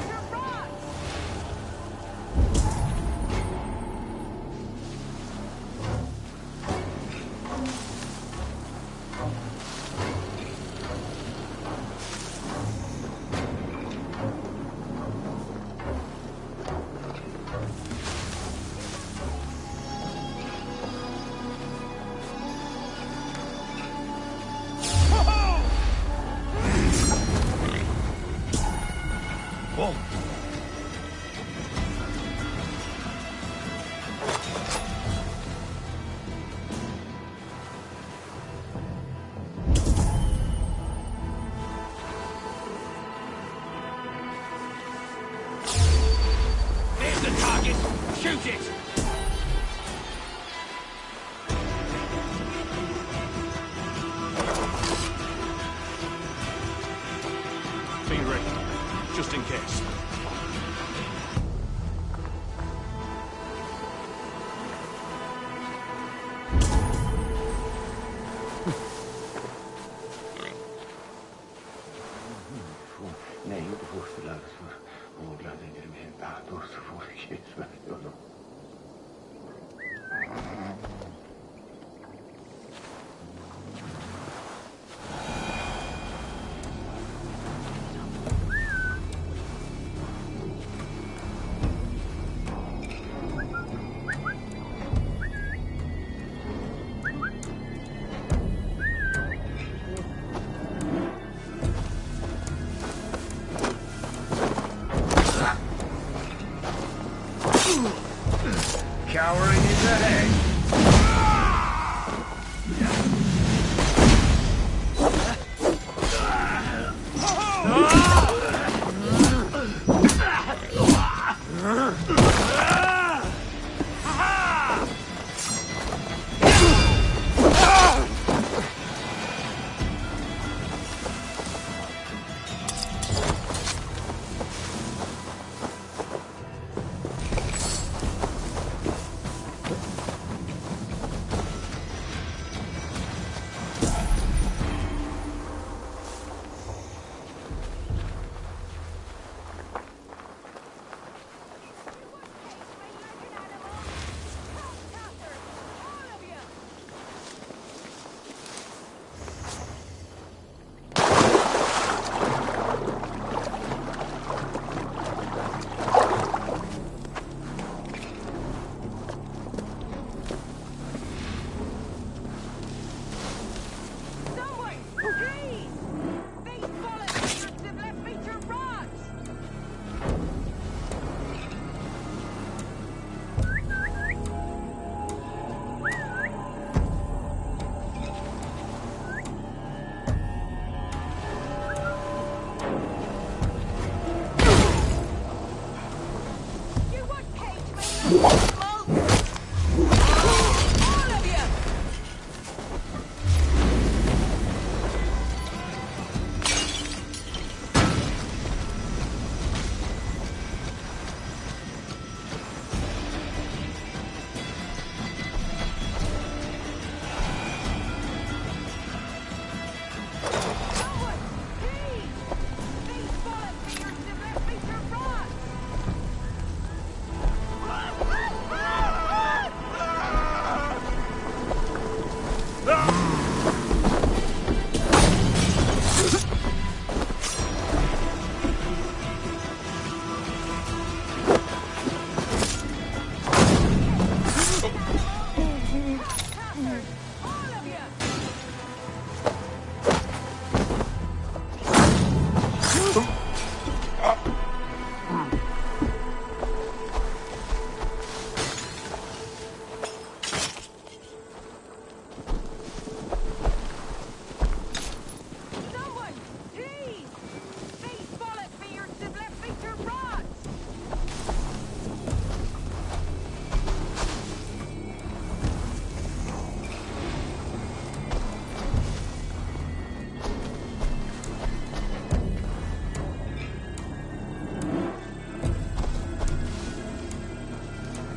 Shoot it! Be ready, just in case. Cowering is ahead.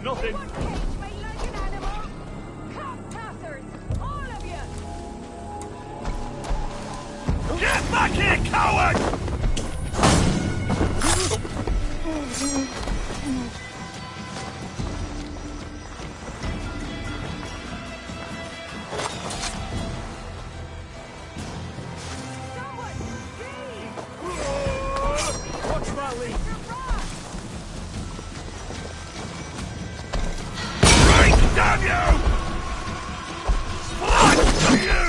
Nothing. Get back here, coward! Watch my lead. Right, damn you! Fuck you!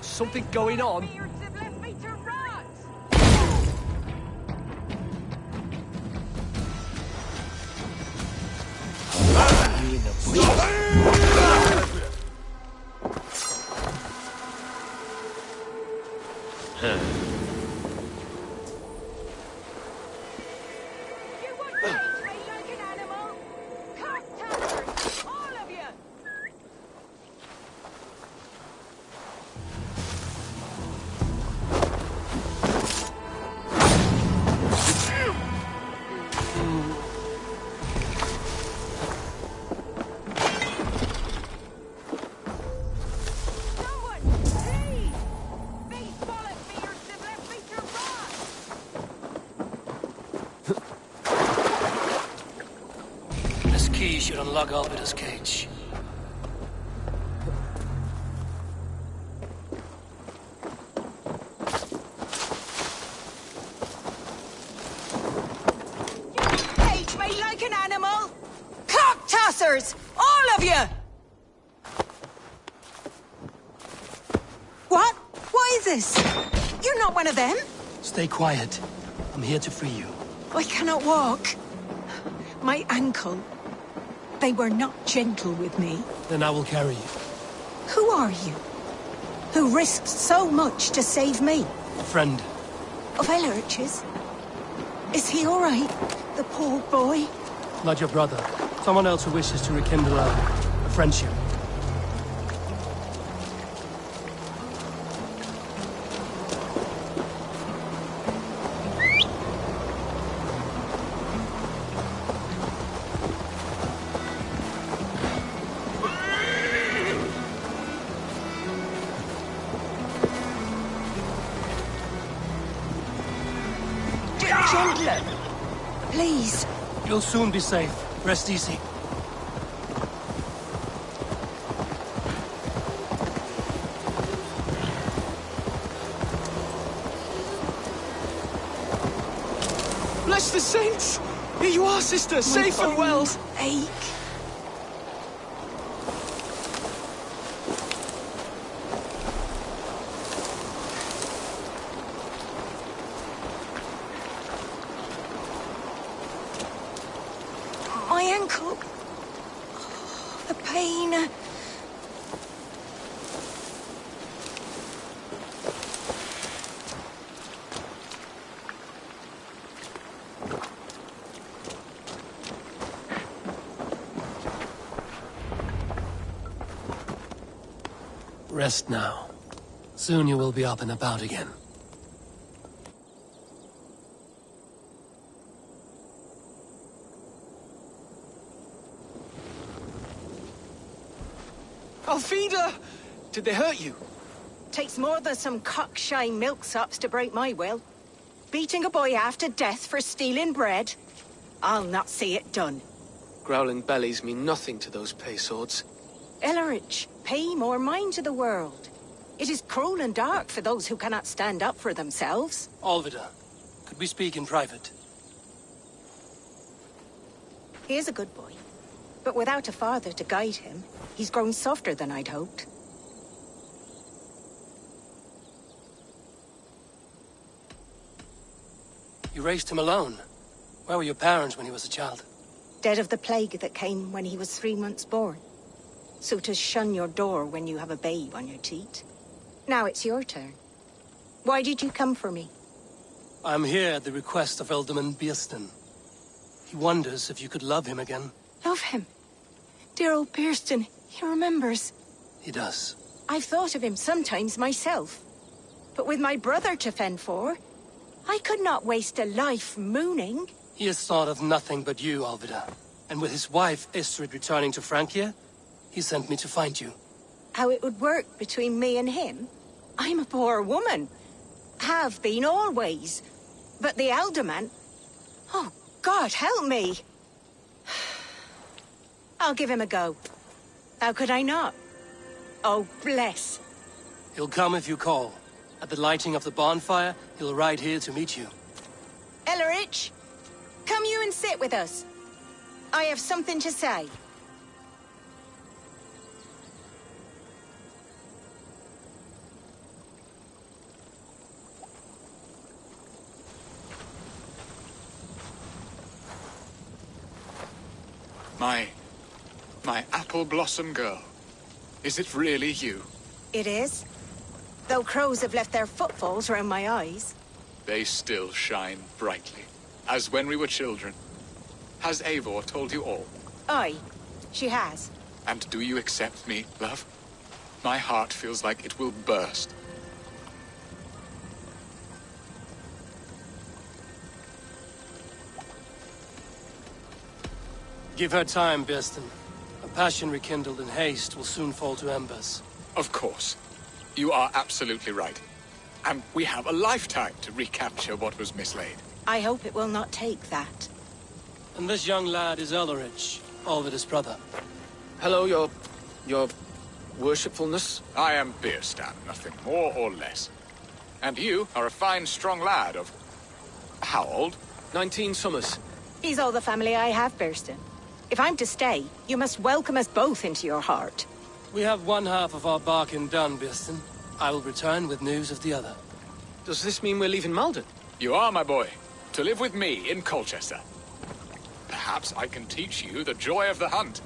Something going on? This key should unlock Alberta's cage. Cage me like an animal! Cock tossers! All of you! What? What is this? You're not one of them? Stay quiet. I'm here to free you. I cannot walk. My ankle. They were not gentle with me. Then I will carry you. Who are you? Who risked so much to save me? A friend. Of Ellerch's? Is he all right? The poor boy? Not your brother. Someone else who wishes to rekindle a friendship. Gentler. Please. You'll soon be safe. Rest easy. Bless the saints! Here you are, sister, safe and well. Ache. My ankle. The pain. Rest now. Soon you will be up and about again. Alfida! Did they hurt you? Takes more than some cockshy milksops to break my will. Beating a boy half to death for stealing bread? I'll not see it done. Growling bellies mean nothing to those pay swords. Ellerich, pay more mind to the world. It is cruel and dark for those who cannot stand up for themselves. Olvida, could we speak in private? He is a good boy, but without a father to guide him, he's grown softer than I'd hoped. You raised him alone. Where were your parents when he was a child? Dead of the plague that came when he was 3 months born. So to shun your door when you have a babe on your teat. Now it's your turn. Why did you come for me? I'm here at the request of Alderman Beerston. He wonders if you could love him again. Love him? Dear old Beerston, he remembers. He does. I've thought of him sometimes myself. But with my brother to fend for, I could not waste a life mooning. He has thought of nothing but you, Alvida. And with his wife, Estrid, returning to Francia, he sent me to find you. How it would work between me and him? I'm a poor woman. Have been always. But the alderman... Oh, God, help me! I'll give him a go. How could I not? Oh, bless. He'll come if you call. At the lighting of the bonfire, he'll ride here to meet you. Ellerich, come you and sit with us. I have something to say. My apple blossom girl. Is it really you? It is. Though crows have left their footfalls round my eyes. They still shine brightly, as when we were children. Has Eivor told you all? Aye, she has. And do you accept me, love? My heart feels like it will burst. Give her time, Beerston. A passion rekindled in haste will soon fall to embers. Of course. You are absolutely right. And we have a lifetime to recapture what was mislaid. I hope it will not take that. And this young lad is Ellerich, Olvida's brother. Hello, your worshipfulness. I am Beerstan, nothing more or less. And you are a fine, strong lad of... how old? 19 summers. He's all the family I have, Beerston. If I'm to stay, you must welcome us both into your heart. We have one half of our bargain done, Beerston. I will return with news of the other. Does this mean we're leaving Malden? You are, my boy. To live with me in Colchester. Perhaps I can teach you the joy of the hunt.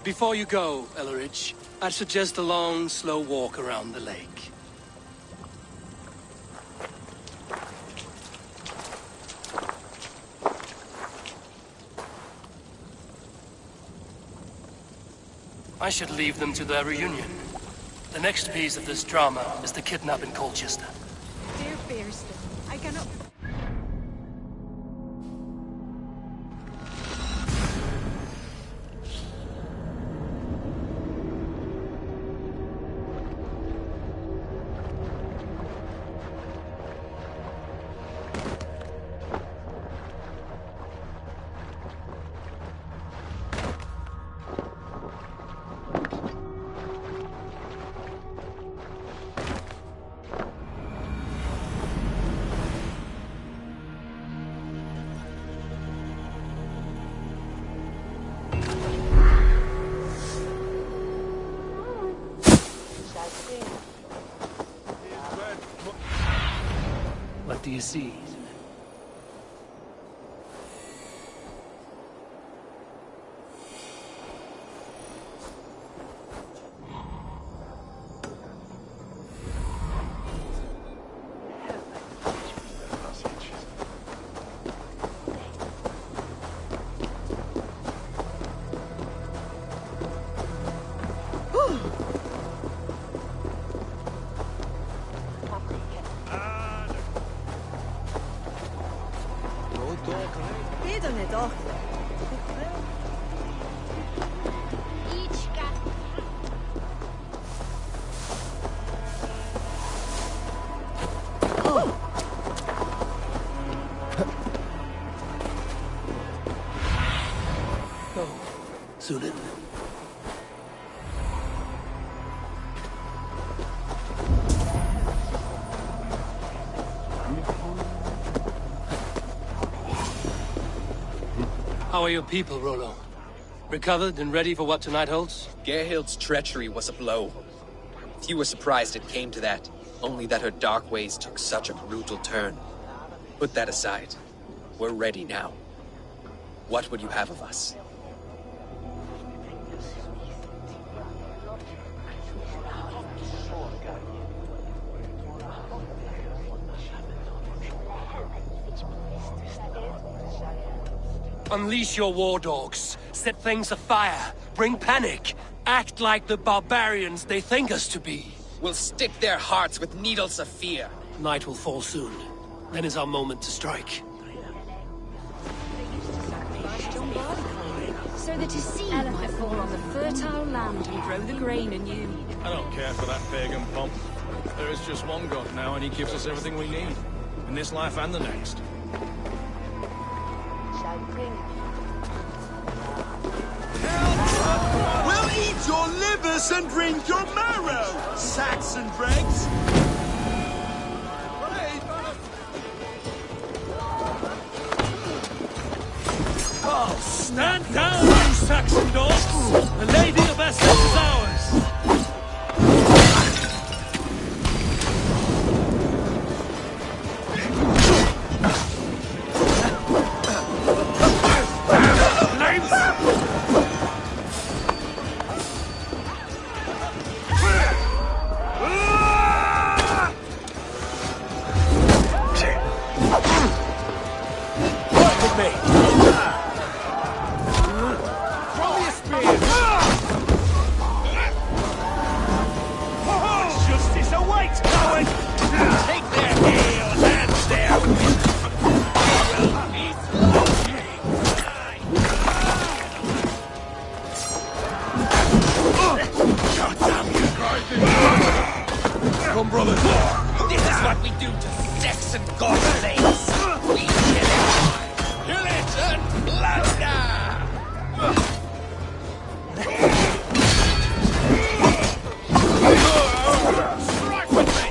Before you go, Ellerich, I'd suggest a long, slow walk around the lake. I should leave them to their reunion. The next piece of this drama is the kidnap in Colchester. Dear Beerston, I cannot... What do you see? How are your people, Rollo? Recovered and ready for what tonight holds? Gerhild's treachery was a blow. Few were surprised it came to that, only that her dark ways took such a brutal turn. Put that aside. We're ready now. What would you have of us? Unleash your war dogs. Set things afire. Bring panic. Act like the barbarians they think us to be. We'll stick their hearts with needles of fear. Night will fall soon. Then is our moment to strike. So that a seed might fall on the fertile land and grow the grain anew. I don't care for that pagan pomp. There is just one God now, and he gives us everything we need. In this life and the next. We'll eat your livers and drink your marrow, Saxon dregs! Oh, stand down, you Saxon dogs! The Lady of Essex is ours! Come, brothers. This is what we do to Saxon godlings. We kill it. Kill it and plunder! Strike with me!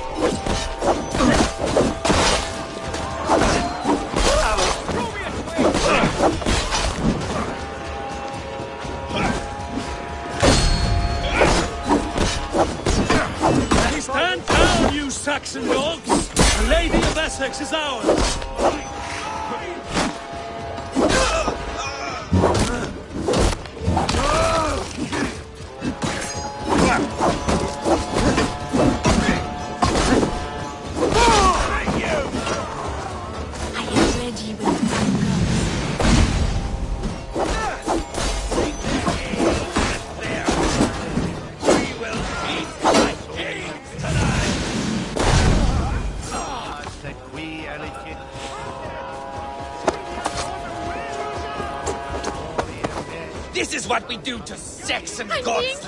Stand down, you Saxon dogs! The Lady of Essex is ours! This is what we do to Saxon godlings.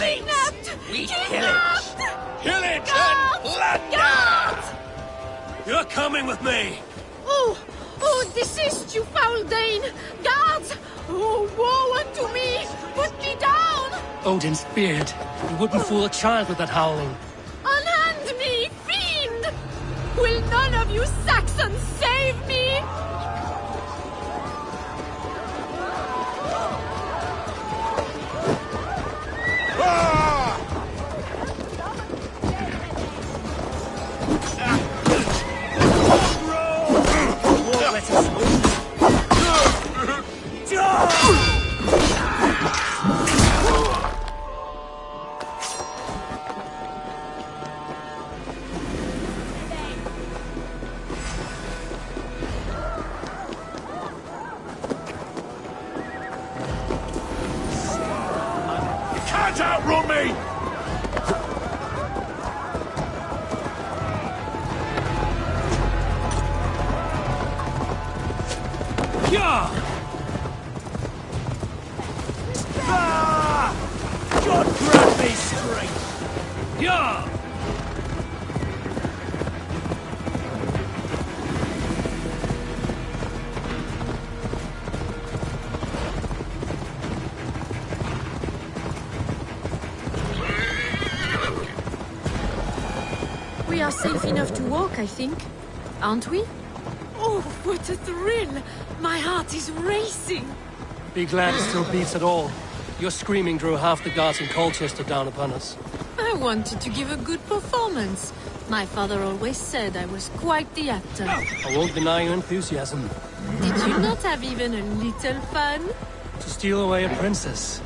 We kill it. Kill it and plunder! You're coming with me! Oh, desist, you foul Dane! Guards! Oh, woe unto me! Put me down! Odin's beard. You wouldn't fool a child with that howling. Unhand me, fiend! Will none of you Saxons save me? Can't outrun me! Yeah! God grab me straight! Yeah! We are safe enough to walk, I think. Aren't we? Oh, what a thrill! My heart is racing! Be glad it still beats at all. Your screaming drew half the guards in Colchester down upon us. I wanted to give a good performance. My father always said I was quite the actor. I won't deny your enthusiasm. Did you not have even a little fun? To steal away a princess.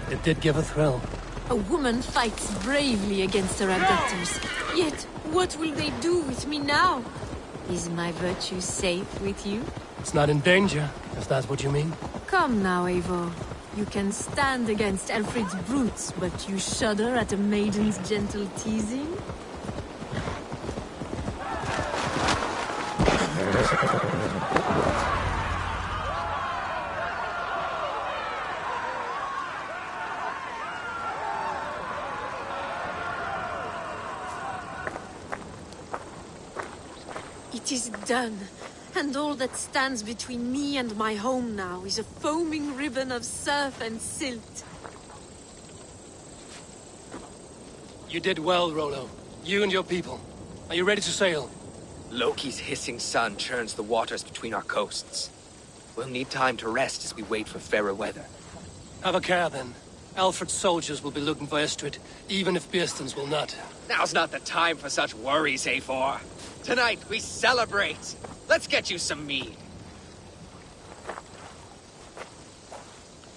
It did give a thrill. A woman fights bravely against her abductors. Yet, what will they do with me now? Is my virtue safe with you? It's not in danger, if that's what you mean. Come now, Eivor. You can stand against Alfred's brutes, but you shudder at a maiden's gentle teasing? It is done. And all that stands between me and my home now is a foaming ribbon of surf and silt. You did well, Rollo. You and your people. Are you ready to sail? Loki's hissing sun churns the waters between our coasts. We'll need time to rest as we wait for fairer weather. Have a care, then. Alfred's soldiers will be looking for Estrid, even if Bearstons will not. Now's not the time for such worries, A4. Tonight, we celebrate! Let's get you some mead.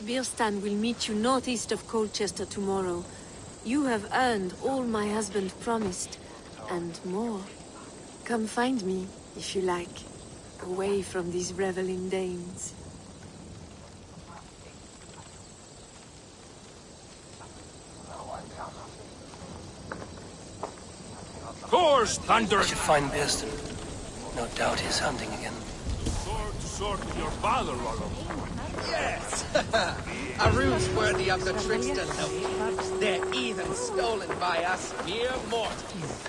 Birstan will meet you northeast of Colchester tomorrow. You have earned all my husband promised, and more. Come find me, if you like, away from these reveling Danes. Course, thunder! I should find Bearston. No doubt he's hunting again. Sword to sword with your father, Rollo. Yes! A ruse worthy of the trickster Loki. They're even stolen by us mere mortals.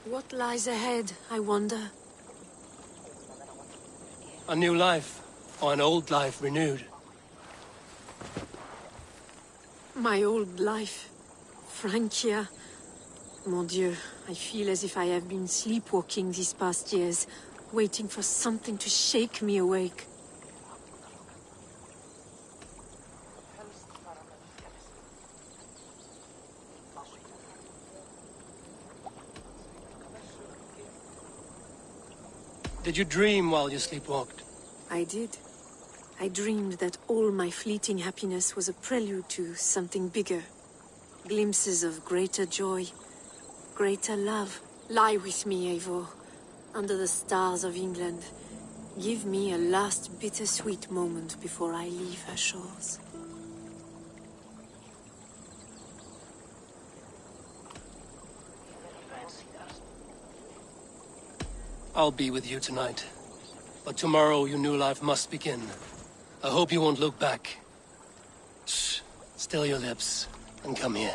What lies ahead, I wonder? A new life, or an old life renewed. My old life. Francia. Mon Dieu, I feel as if I have been sleepwalking these past years, waiting for something to shake me awake. Did you dream while you sleepwalked? I did. I dreamed that all my fleeting happiness was a prelude to something bigger. Glimpses of greater joy, greater love. Lie with me, Eivor, under the stars of England. Give me a last bittersweet moment before I leave her shores. I'll be with you tonight. But tomorrow your new life must begin. I hope you won't look back. Shh. Still your lips, and come here.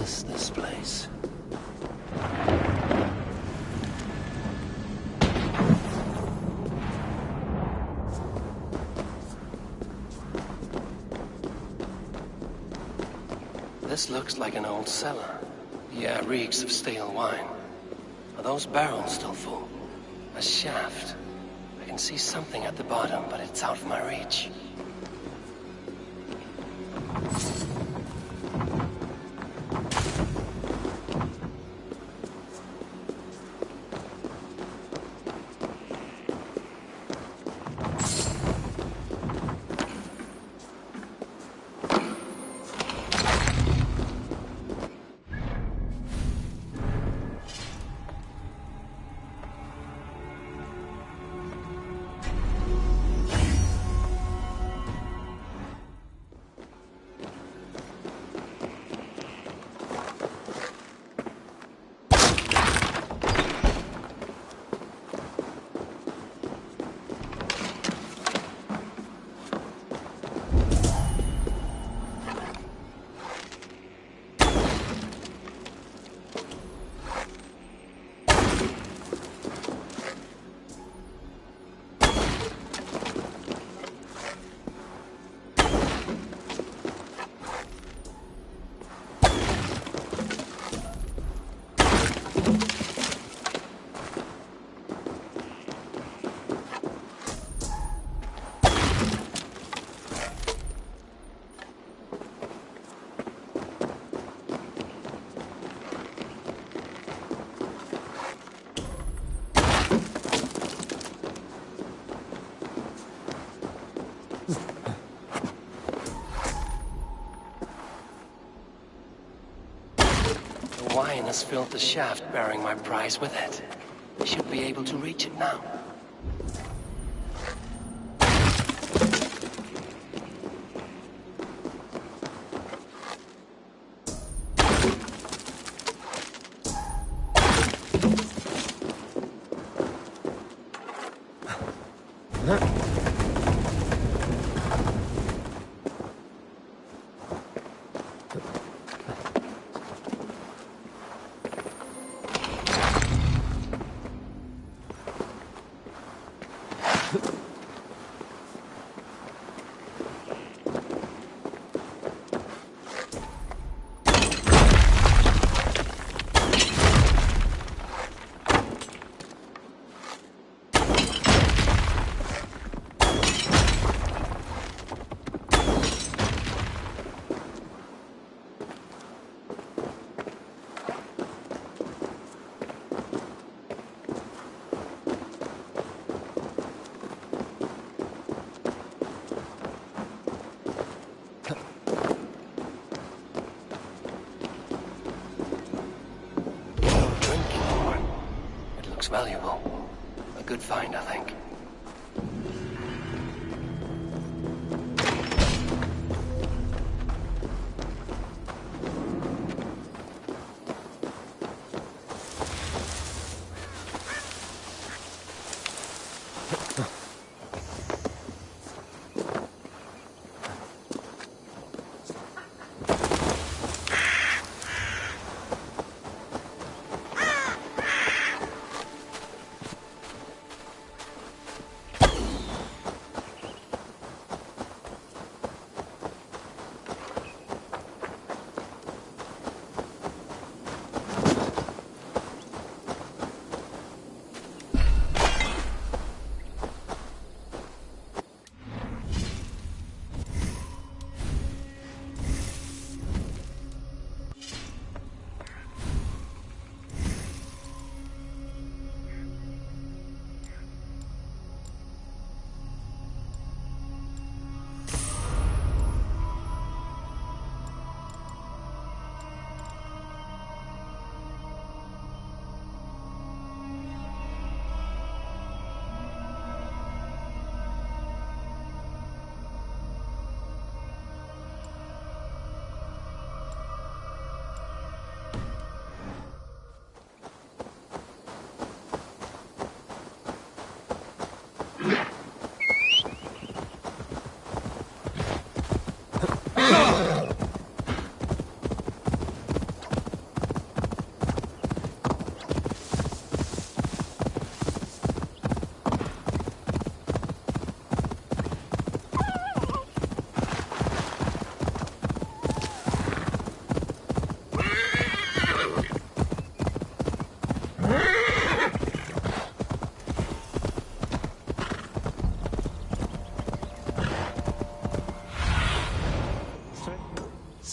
is this place? This looks like an old cellar. Yeah, reeks of stale wine. Are those barrels still full? A shaft. I can see something at the bottom, but it's out of my reach. The wine has filled the shaft bearing my prize with it. I should be able to reach it now. Valuable. A good find, I think.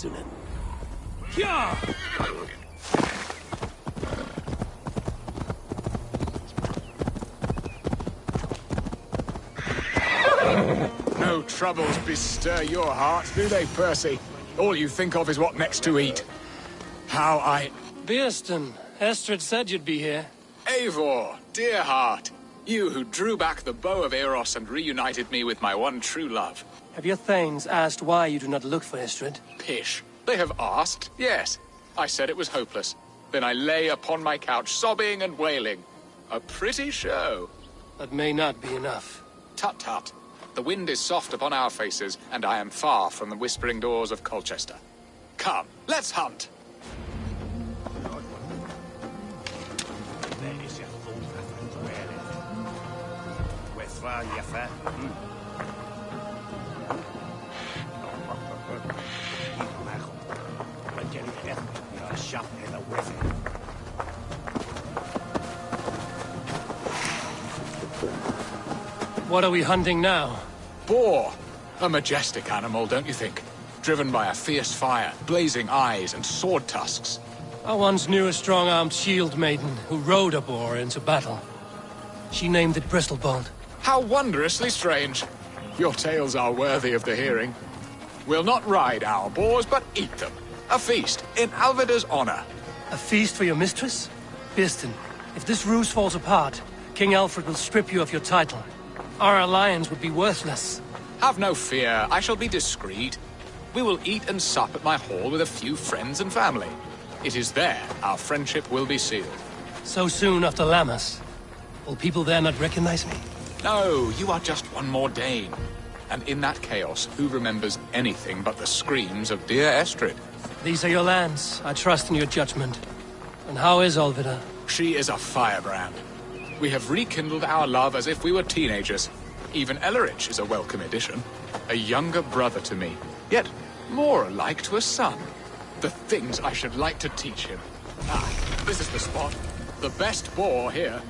Sunan. Yeah! No troubles bestir your heart, do they, Percy? All you think of is what next to eat. How I... Beerston, Estrid said you'd be here. Eivor, dear heart. You who drew back the bow of Eros and reunited me with my one true love. Have your thanes asked why you do not look for Estrid? Pish. They have asked, yes. I said it was hopeless. Then I lay upon my couch, sobbing and wailing. A pretty show. That may not be enough. Tut-tut. The wind is soft upon our faces, and I am far from the whispering doors of Colchester. Come, let's hunt! What are we hunting now? Boar. A majestic animal, don't you think? Driven by a fierce fire, blazing eyes, and sword tusks. I once knew a strong-armed shield maiden who rode a boar into battle. She named it Bristlebolt. How wondrously strange. Your tales are worthy of the hearing. We'll not ride our boars, but eat them. A feast, in Alvida's honor. A feast for your mistress? Beerston, if this ruse falls apart, King Alfred will strip you of your title. Our alliance would be worthless. Have no fear, I shall be discreet. We will eat and sup at my hall with a few friends and family. It is there our friendship will be sealed. So soon after Lammas? Will people there not recognize me? No, you are just one more Dane. And in that chaos, who remembers anything but the screams of dear Estrid? These are your lands. I trust in your judgment. And how is Alvida? She is a firebrand. We have rekindled our love as if we were teenagers. Even Ellerich is a welcome addition. A younger brother to me, yet more alike to a son. The things I should like to teach him. Ah, this is the spot. The best boar here.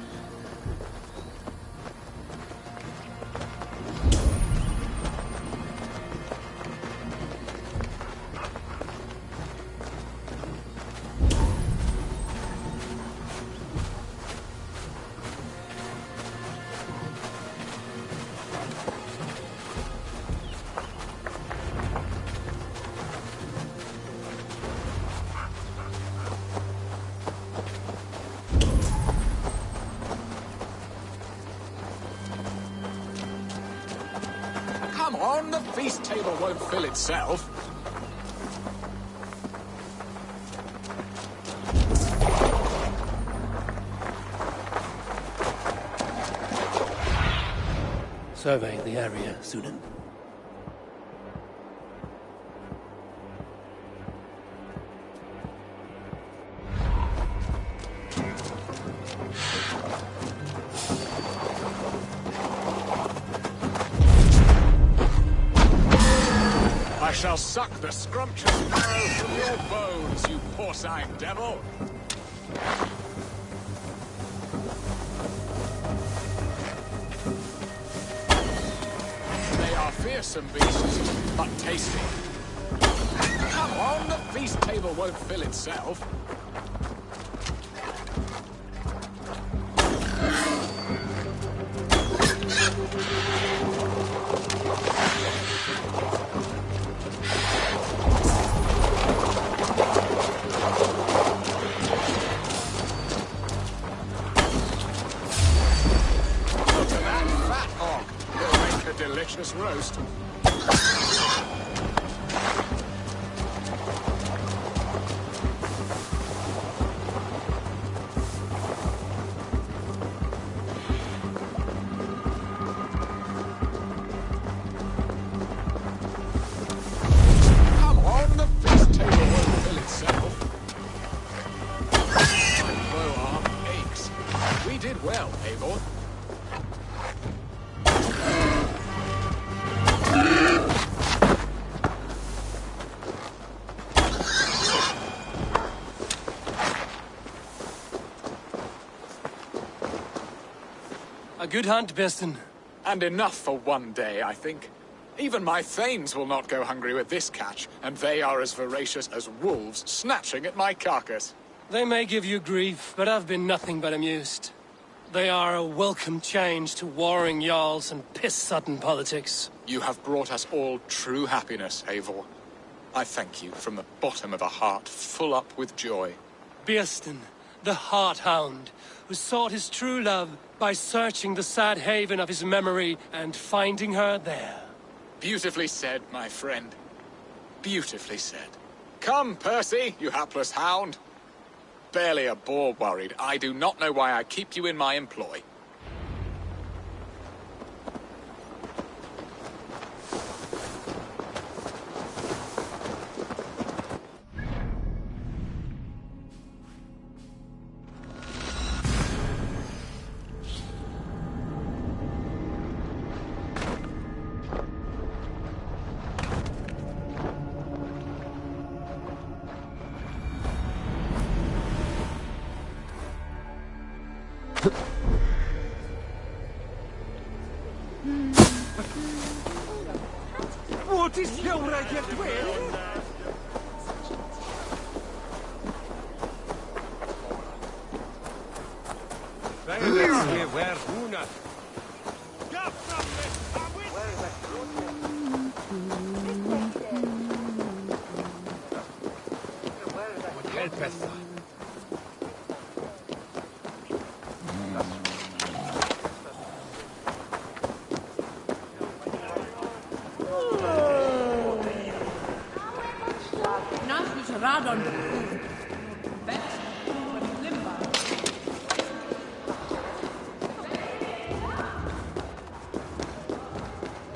Come on, the feast table won't fill itself. Survey the area, Sunan. I shall suck the scrumptious marrow from your bones, you porcine devil! They are fearsome beasts, but tasty. Come on, the feast table won't fill itself. Delicious roast. Come on, the feast table won't fill itself. My low arm aches. We did well, Eivor. A good hunt, Beerston. And enough for one day, I think. Even my thanes will not go hungry with this catch, and they are as voracious as wolves snatching at my carcass. They may give you grief, but I've been nothing but amused. They are a welcome change to warring jarls and piss-sodden politics. You have brought us all true happiness, Eivor. I thank you from the bottom of a heart full up with joy. Birsten, the Heart-Hound, who sought his true love by searching the sad haven of his memory and finding her there. Beautifully said, my friend. Beautifully said. Come, Percy, you hapless hound. Barely a boar worried. I do not know why I keep you in my employ. What is llawraig i'r dwyr? Where hwnna? Help us.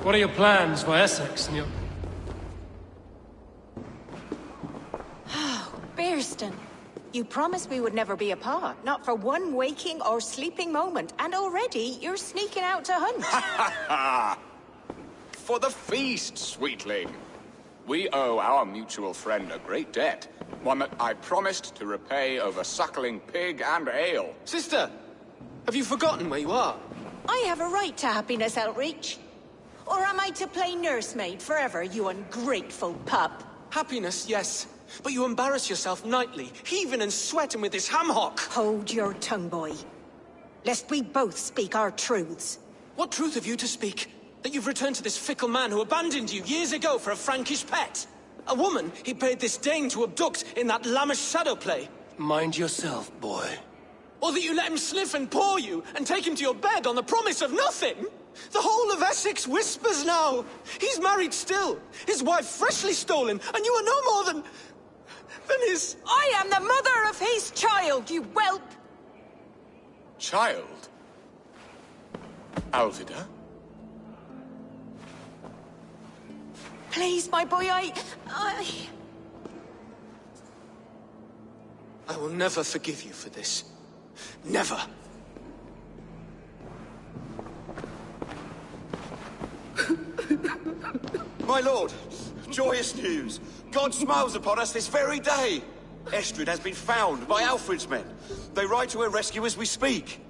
What are your plans for Essex and your... Birsten, you promised we would never be apart, not for one waking or sleeping moment, and already you're sneaking out to hunt. For the feast, sweetling. We owe our mutual friend a great debt, one that I promised to repay over suckling pig and ale. Sister, have you forgotten where you are? I have a right to happiness, Outreach. Or am I to play nursemaid forever, you ungrateful pup? Happiness, yes. But you embarrass yourself nightly, heaving and sweating with this ham-hock. Hold your tongue, boy. Lest we both speak our truths. What truth have you to speak? That you've returned to this fickle man who abandoned you years ago for a Frankish pet? A woman he paid this Dane to abduct in that lammish shadow play? Mind yourself, boy. Or that you let him sniff and paw you, and take him to your bed on the promise of nothing? The whole of Essex whispers now. He's married still, his wife freshly stolen, and you are no more than his... I am the mother of his child, you whelp! Child? Alvida? Please, my boy, I will never forgive you for this. Never. My lord, joyous news. God smiles upon us this very day. Estrid has been found by Alfred's men. They ride to her rescue as we speak.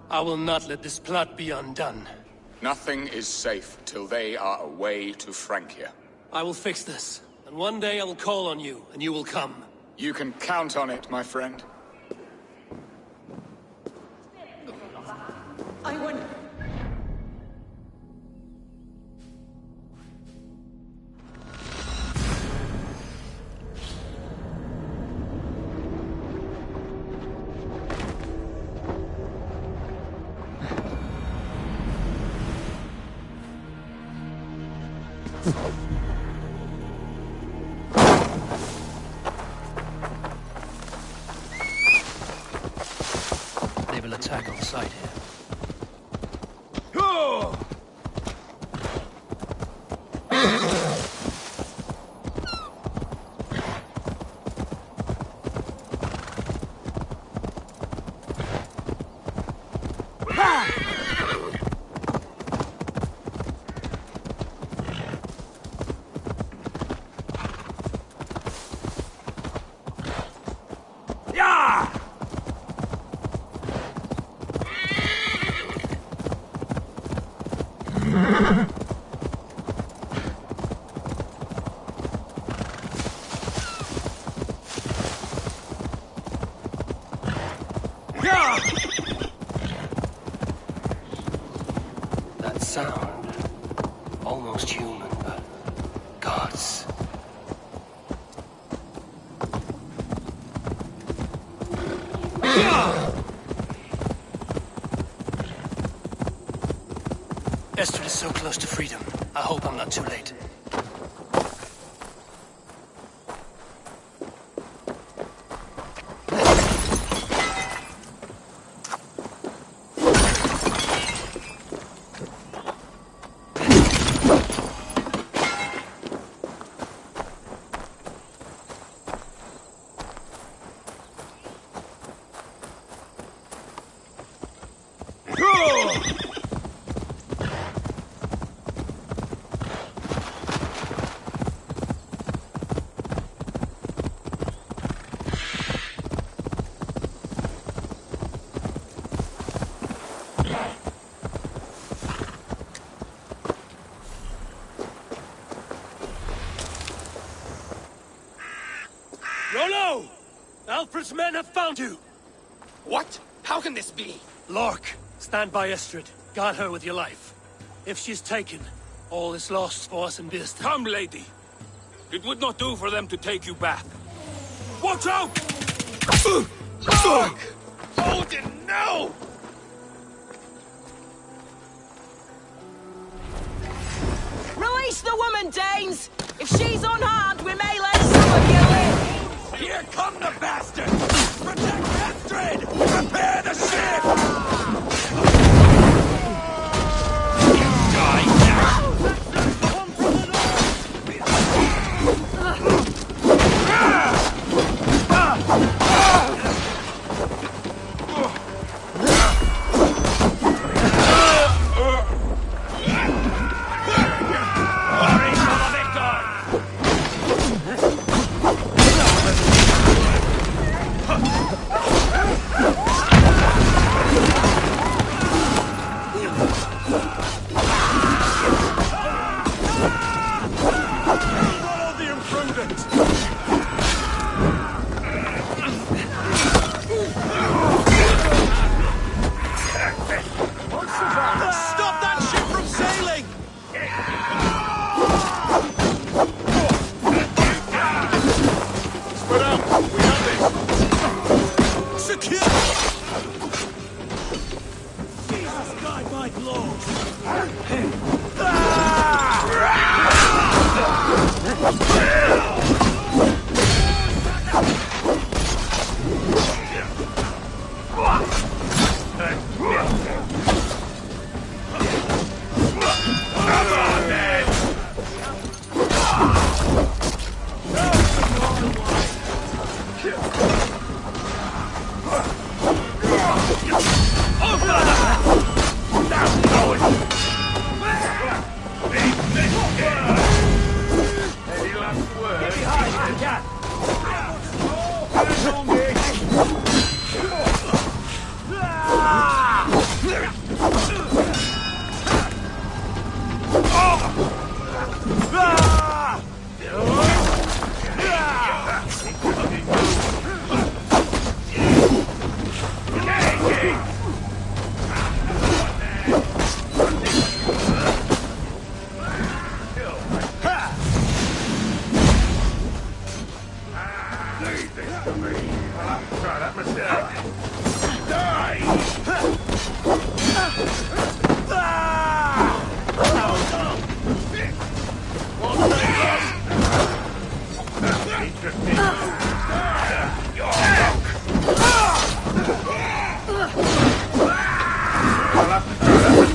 I will not let this plot be undone. Nothing is safe till they are away to Francia. I will fix this, and one day I will call on you, and you will come. You can count on it, my friend. I wouldn't... They will attack on sight here. That sound. Almost human, but gods. Estrid is so close to freedom. I hope I'm not too late. Rollo! Alfred's men have found you! What? How can this be? Lork, stand by Estrid. Guard her with your life. If she's taken, all is lost for us in Birster. Come, lady. It would not do for them to take you back. Watch out! Fuck! Odin, no! Release the woman, Danes! If she's unharmed, we may let some of you live! Here come the bastards! Protect Astrid! Prepare the ship! Die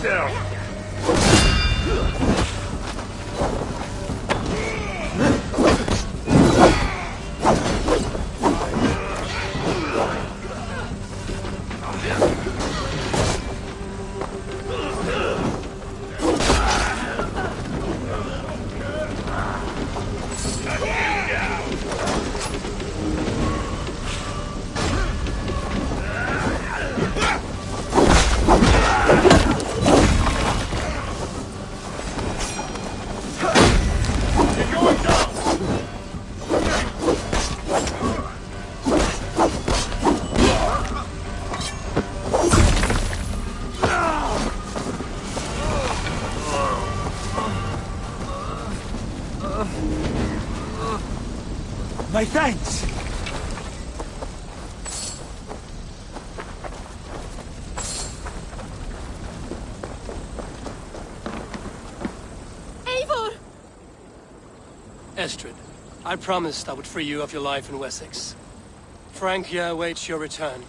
now! My thanks! Eivor! Estrid, I promised I would free you of your life in Wessex. Francia awaits your return.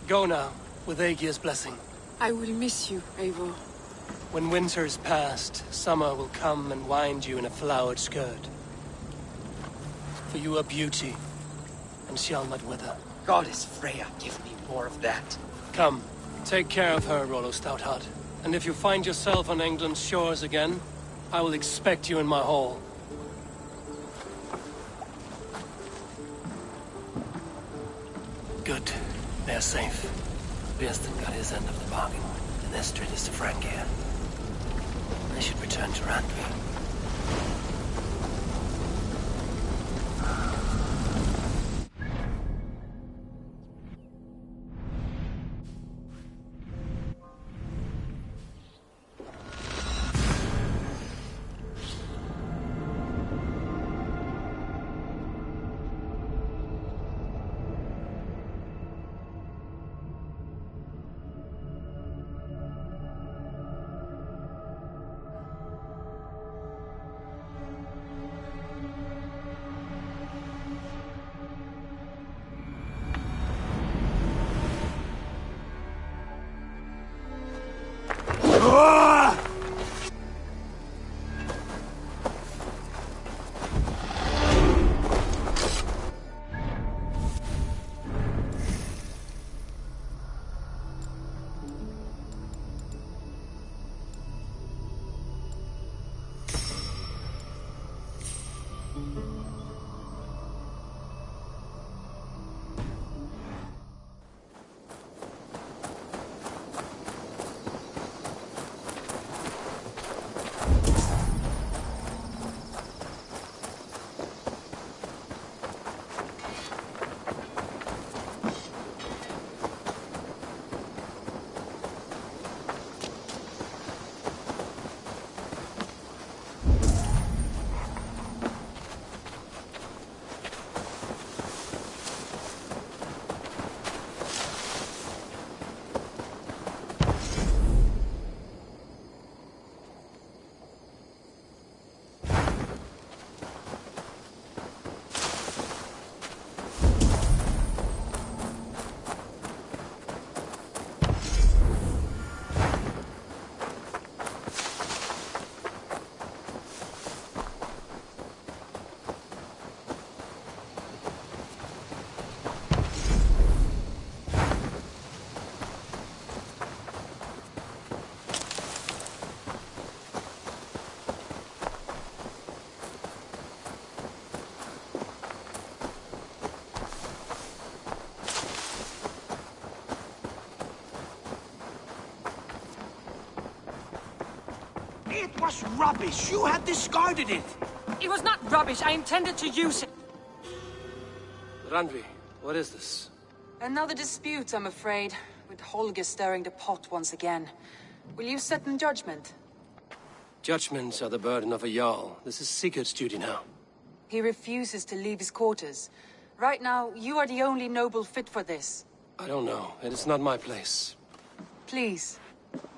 Go now, with Aegir's blessing. I will miss you, Eivor. When winter is past, summer will come and wind you in a flowered skirt. For you are beauty, and shall not wither. Goddess Freya, give me more of that. Come, take care of her, Rollo Stoutheart. And if you find yourself on England's shores again, I will expect you in my hall. Good. They're safe. Birston got his end of the bargain, and Estrid is to Francia. I should return to Randvi. It was rubbish! You had discarded it! It was not rubbish. I intended to use it. Randvi, what is this? Another dispute, I'm afraid, with Holger stirring the pot once again. Will you sit in judgment? Judgments are the burden of a Jarl. This is Sigurd's duty now. He refuses to leave his quarters. Right now, you are the only noble fit for this. I don't know. It is not my place. Please.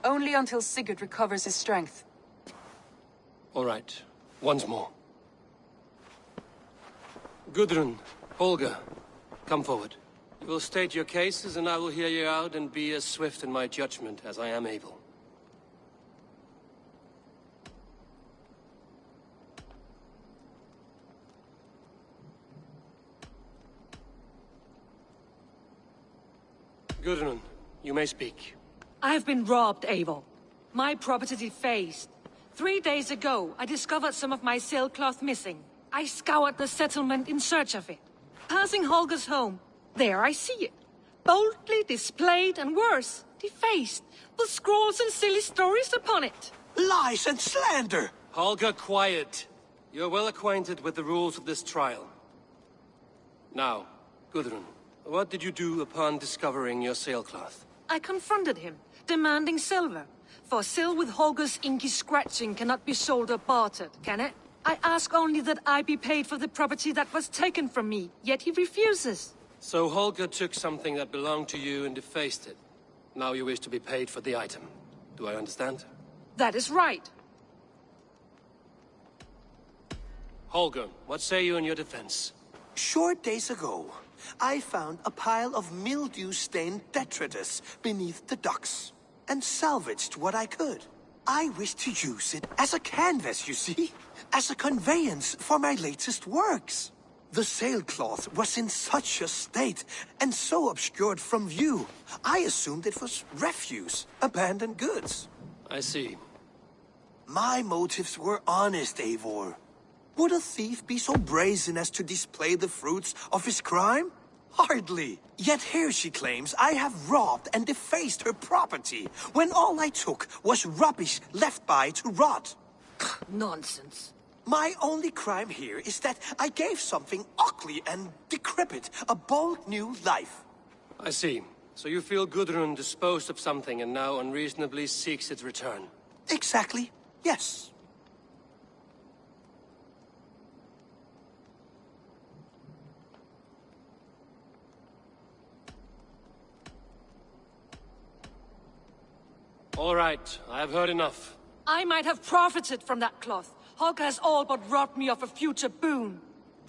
Only until Sigurd recovers his strength. All right. Once more. Gudrun, Holger, come forward. You will state your cases, and I will hear you out and be as swift in my judgment as I am able. Gudrun, you may speak. I have been robbed, Eivor. My property defaced. 3 days ago, I discovered some of my sailcloth missing. I scoured the settlement in search of it. Passing Holger's home, there I see it. Boldly displayed and worse, defaced, with scrawls and silly stories upon it. Lies and slander! Holger, quiet. You're well acquainted with the rules of this trial. Now, Gudrun, what did you do upon discovering your sailcloth? I confronted him, demanding silver. For silver with Holger's inky scratching cannot be sold or bartered, can it? I ask only that I be paid for the property that was taken from me, yet he refuses. So Holger took something that belonged to you and defaced it. Now you wish to be paid for the item. Do I understand? That is right. Holger, what say you in your defense? Short days ago, I found a pile of mildew-stained detritus beneath the docks, and salvaged what I could. I wish to use it as a canvas, you see? As a conveyance for my latest works. The sailcloth was in such a state, and so obscured from view, I assumed it was refuse, abandoned goods. I see. My motives were honest, Eivor. Would a thief be so brazen as to display the fruits of his crime? Hardly. Yet here she claims I have robbed and defaced her property, when all I took was rubbish left by to rot. Nonsense. My only crime here is that I gave something ugly and decrepit a bold new life. I see. So you feel Gudrun disposed of something and now unreasonably seeks its return? Exactly. Yes. All right, I have heard enough. I might have profited from that cloth. Holger has all but robbed me of a future boon.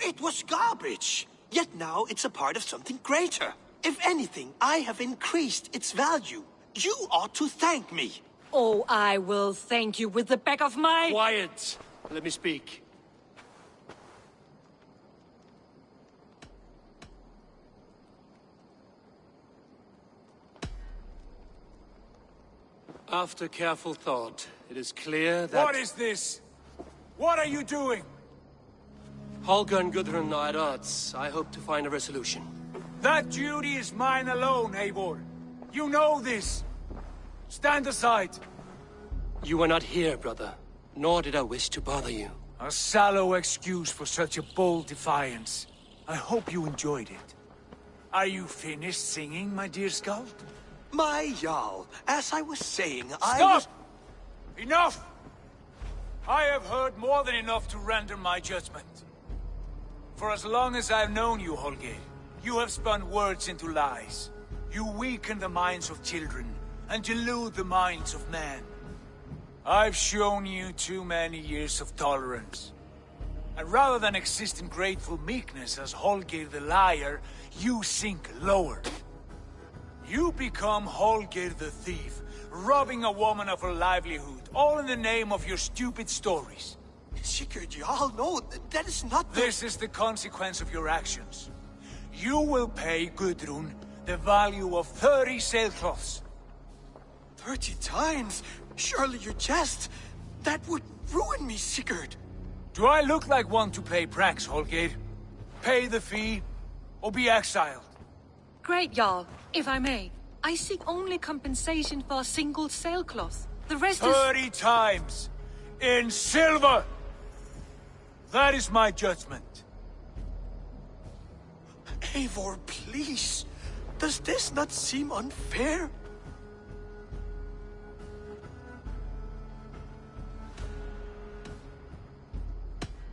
It was garbage. Yet now it's a part of something greater. If anything, I have increased its value. You ought to thank me. Oh, I will thank you with the back of my... Quiet! Let me speak. After careful thought, it is clear that... What is this? What are you doing? Holger and Gudrun are at odds. I hope to find a resolution. That duty is mine alone, Eivor. You know this. Stand aside. You were not here, brother. Nor did I wish to bother you. A sallow excuse for such a bold defiance. I hope you enjoyed it. Are you finished singing, my dear Skald? My Jarl, as I was saying, Stop! Enough! I have heard more than enough to render my judgment. For as long as I've known you, Holger, you have spun words into lies. You weaken the minds of children, and delude the minds of men. I've shown you too many years of tolerance. And rather than exist in grateful meekness as Holger the liar, you sink lower. You become Holger the thief, robbing a woman of her livelihood, all in the name of your stupid stories. Sigurd, Jarl, no, that is not the... This is the consequence of your actions. You will pay Gudrun the value of 30 sailcloths. 30 times? Surely you jest. That would ruin me, Sigurd. Do I look like one to play pranks, Holger? Pay the fee, or be exiled. Great, Jarl. If I may, I seek only compensation for a single sailcloth. The rest 30 times! In silver! That is my judgment. Eivor, please. Does this not seem unfair?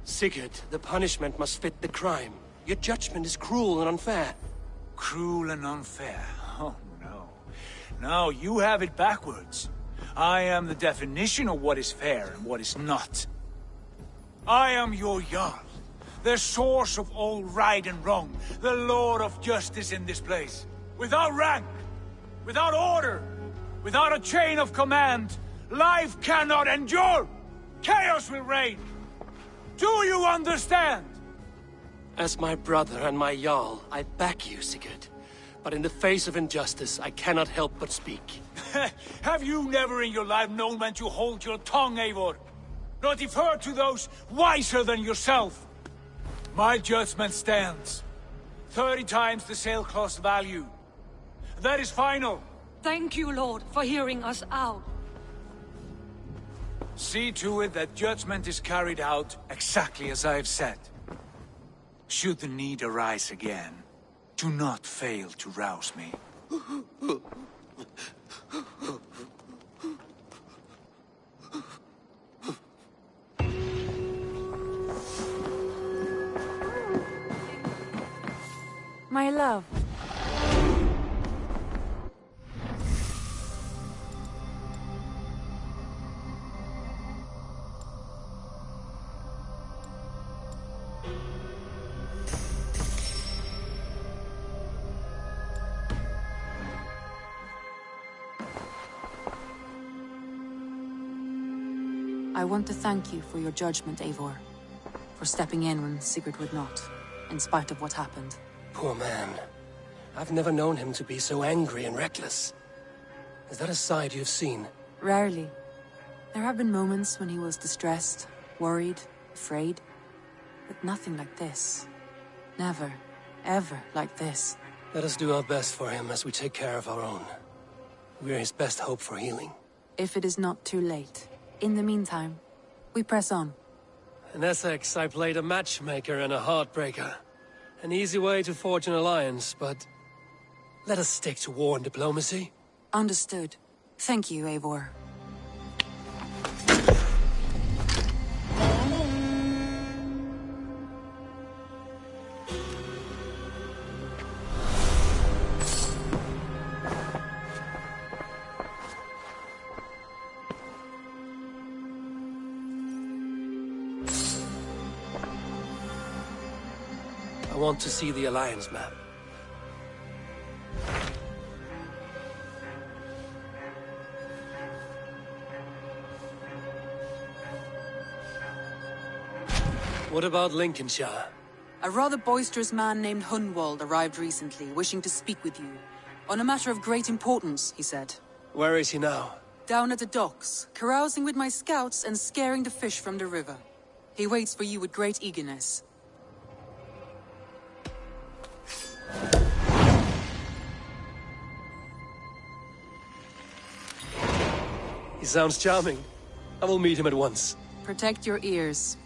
Sigurd, the punishment must fit the crime. Your judgment is cruel and unfair. Cruel and unfair? Oh, no. No, you have it backwards. I am the definition of what is fair and what is not. I am your Jarl, the source of all right and wrong, the Lord of justice in this place. Without rank, without order, without a chain of command, life cannot endure! Chaos will reign! Do you understand? As my brother and my Jarl, I back you, Sigurd. But in the face of injustice, I cannot help but speak. Have you never in your life known when to hold your tongue, Eivor? Nor defer to those wiser than yourself? My judgment stands. 30 times the sailcloth's value. That is final. Thank you, Lord, for hearing us out. See to it that judgment is carried out exactly as I have said. Should the need arise again, do not fail to rouse me. My love. I want to thank you for your judgment, Eivor. For stepping in when Sigurd would not, in spite of what happened. Poor man. I've never known him to be so angry and reckless. Is that a side you've seen? Rarely. There have been moments when he was distressed, worried, afraid. But nothing like this. Never, ever like this. Let us do our best for him as we take care of our own. We're his best hope for healing. If it is not too late. In the meantime, we press on. In Essex, I played a matchmaker and a heartbreaker. An easy way to forge an alliance, but... let us stick to war and diplomacy. Understood. Thank you, Eivor. I want to see the Alliance map. What about Lincolnshire? A rather boisterous man named Hunwald arrived recently, wishing to speak with you. On a matter of great importance, he said. Where is he now? Down at the docks, carousing with my scouts and scaring the fish from the river. He waits for you with great eagerness. He sounds charming. I will meet him at once. Protect your ears.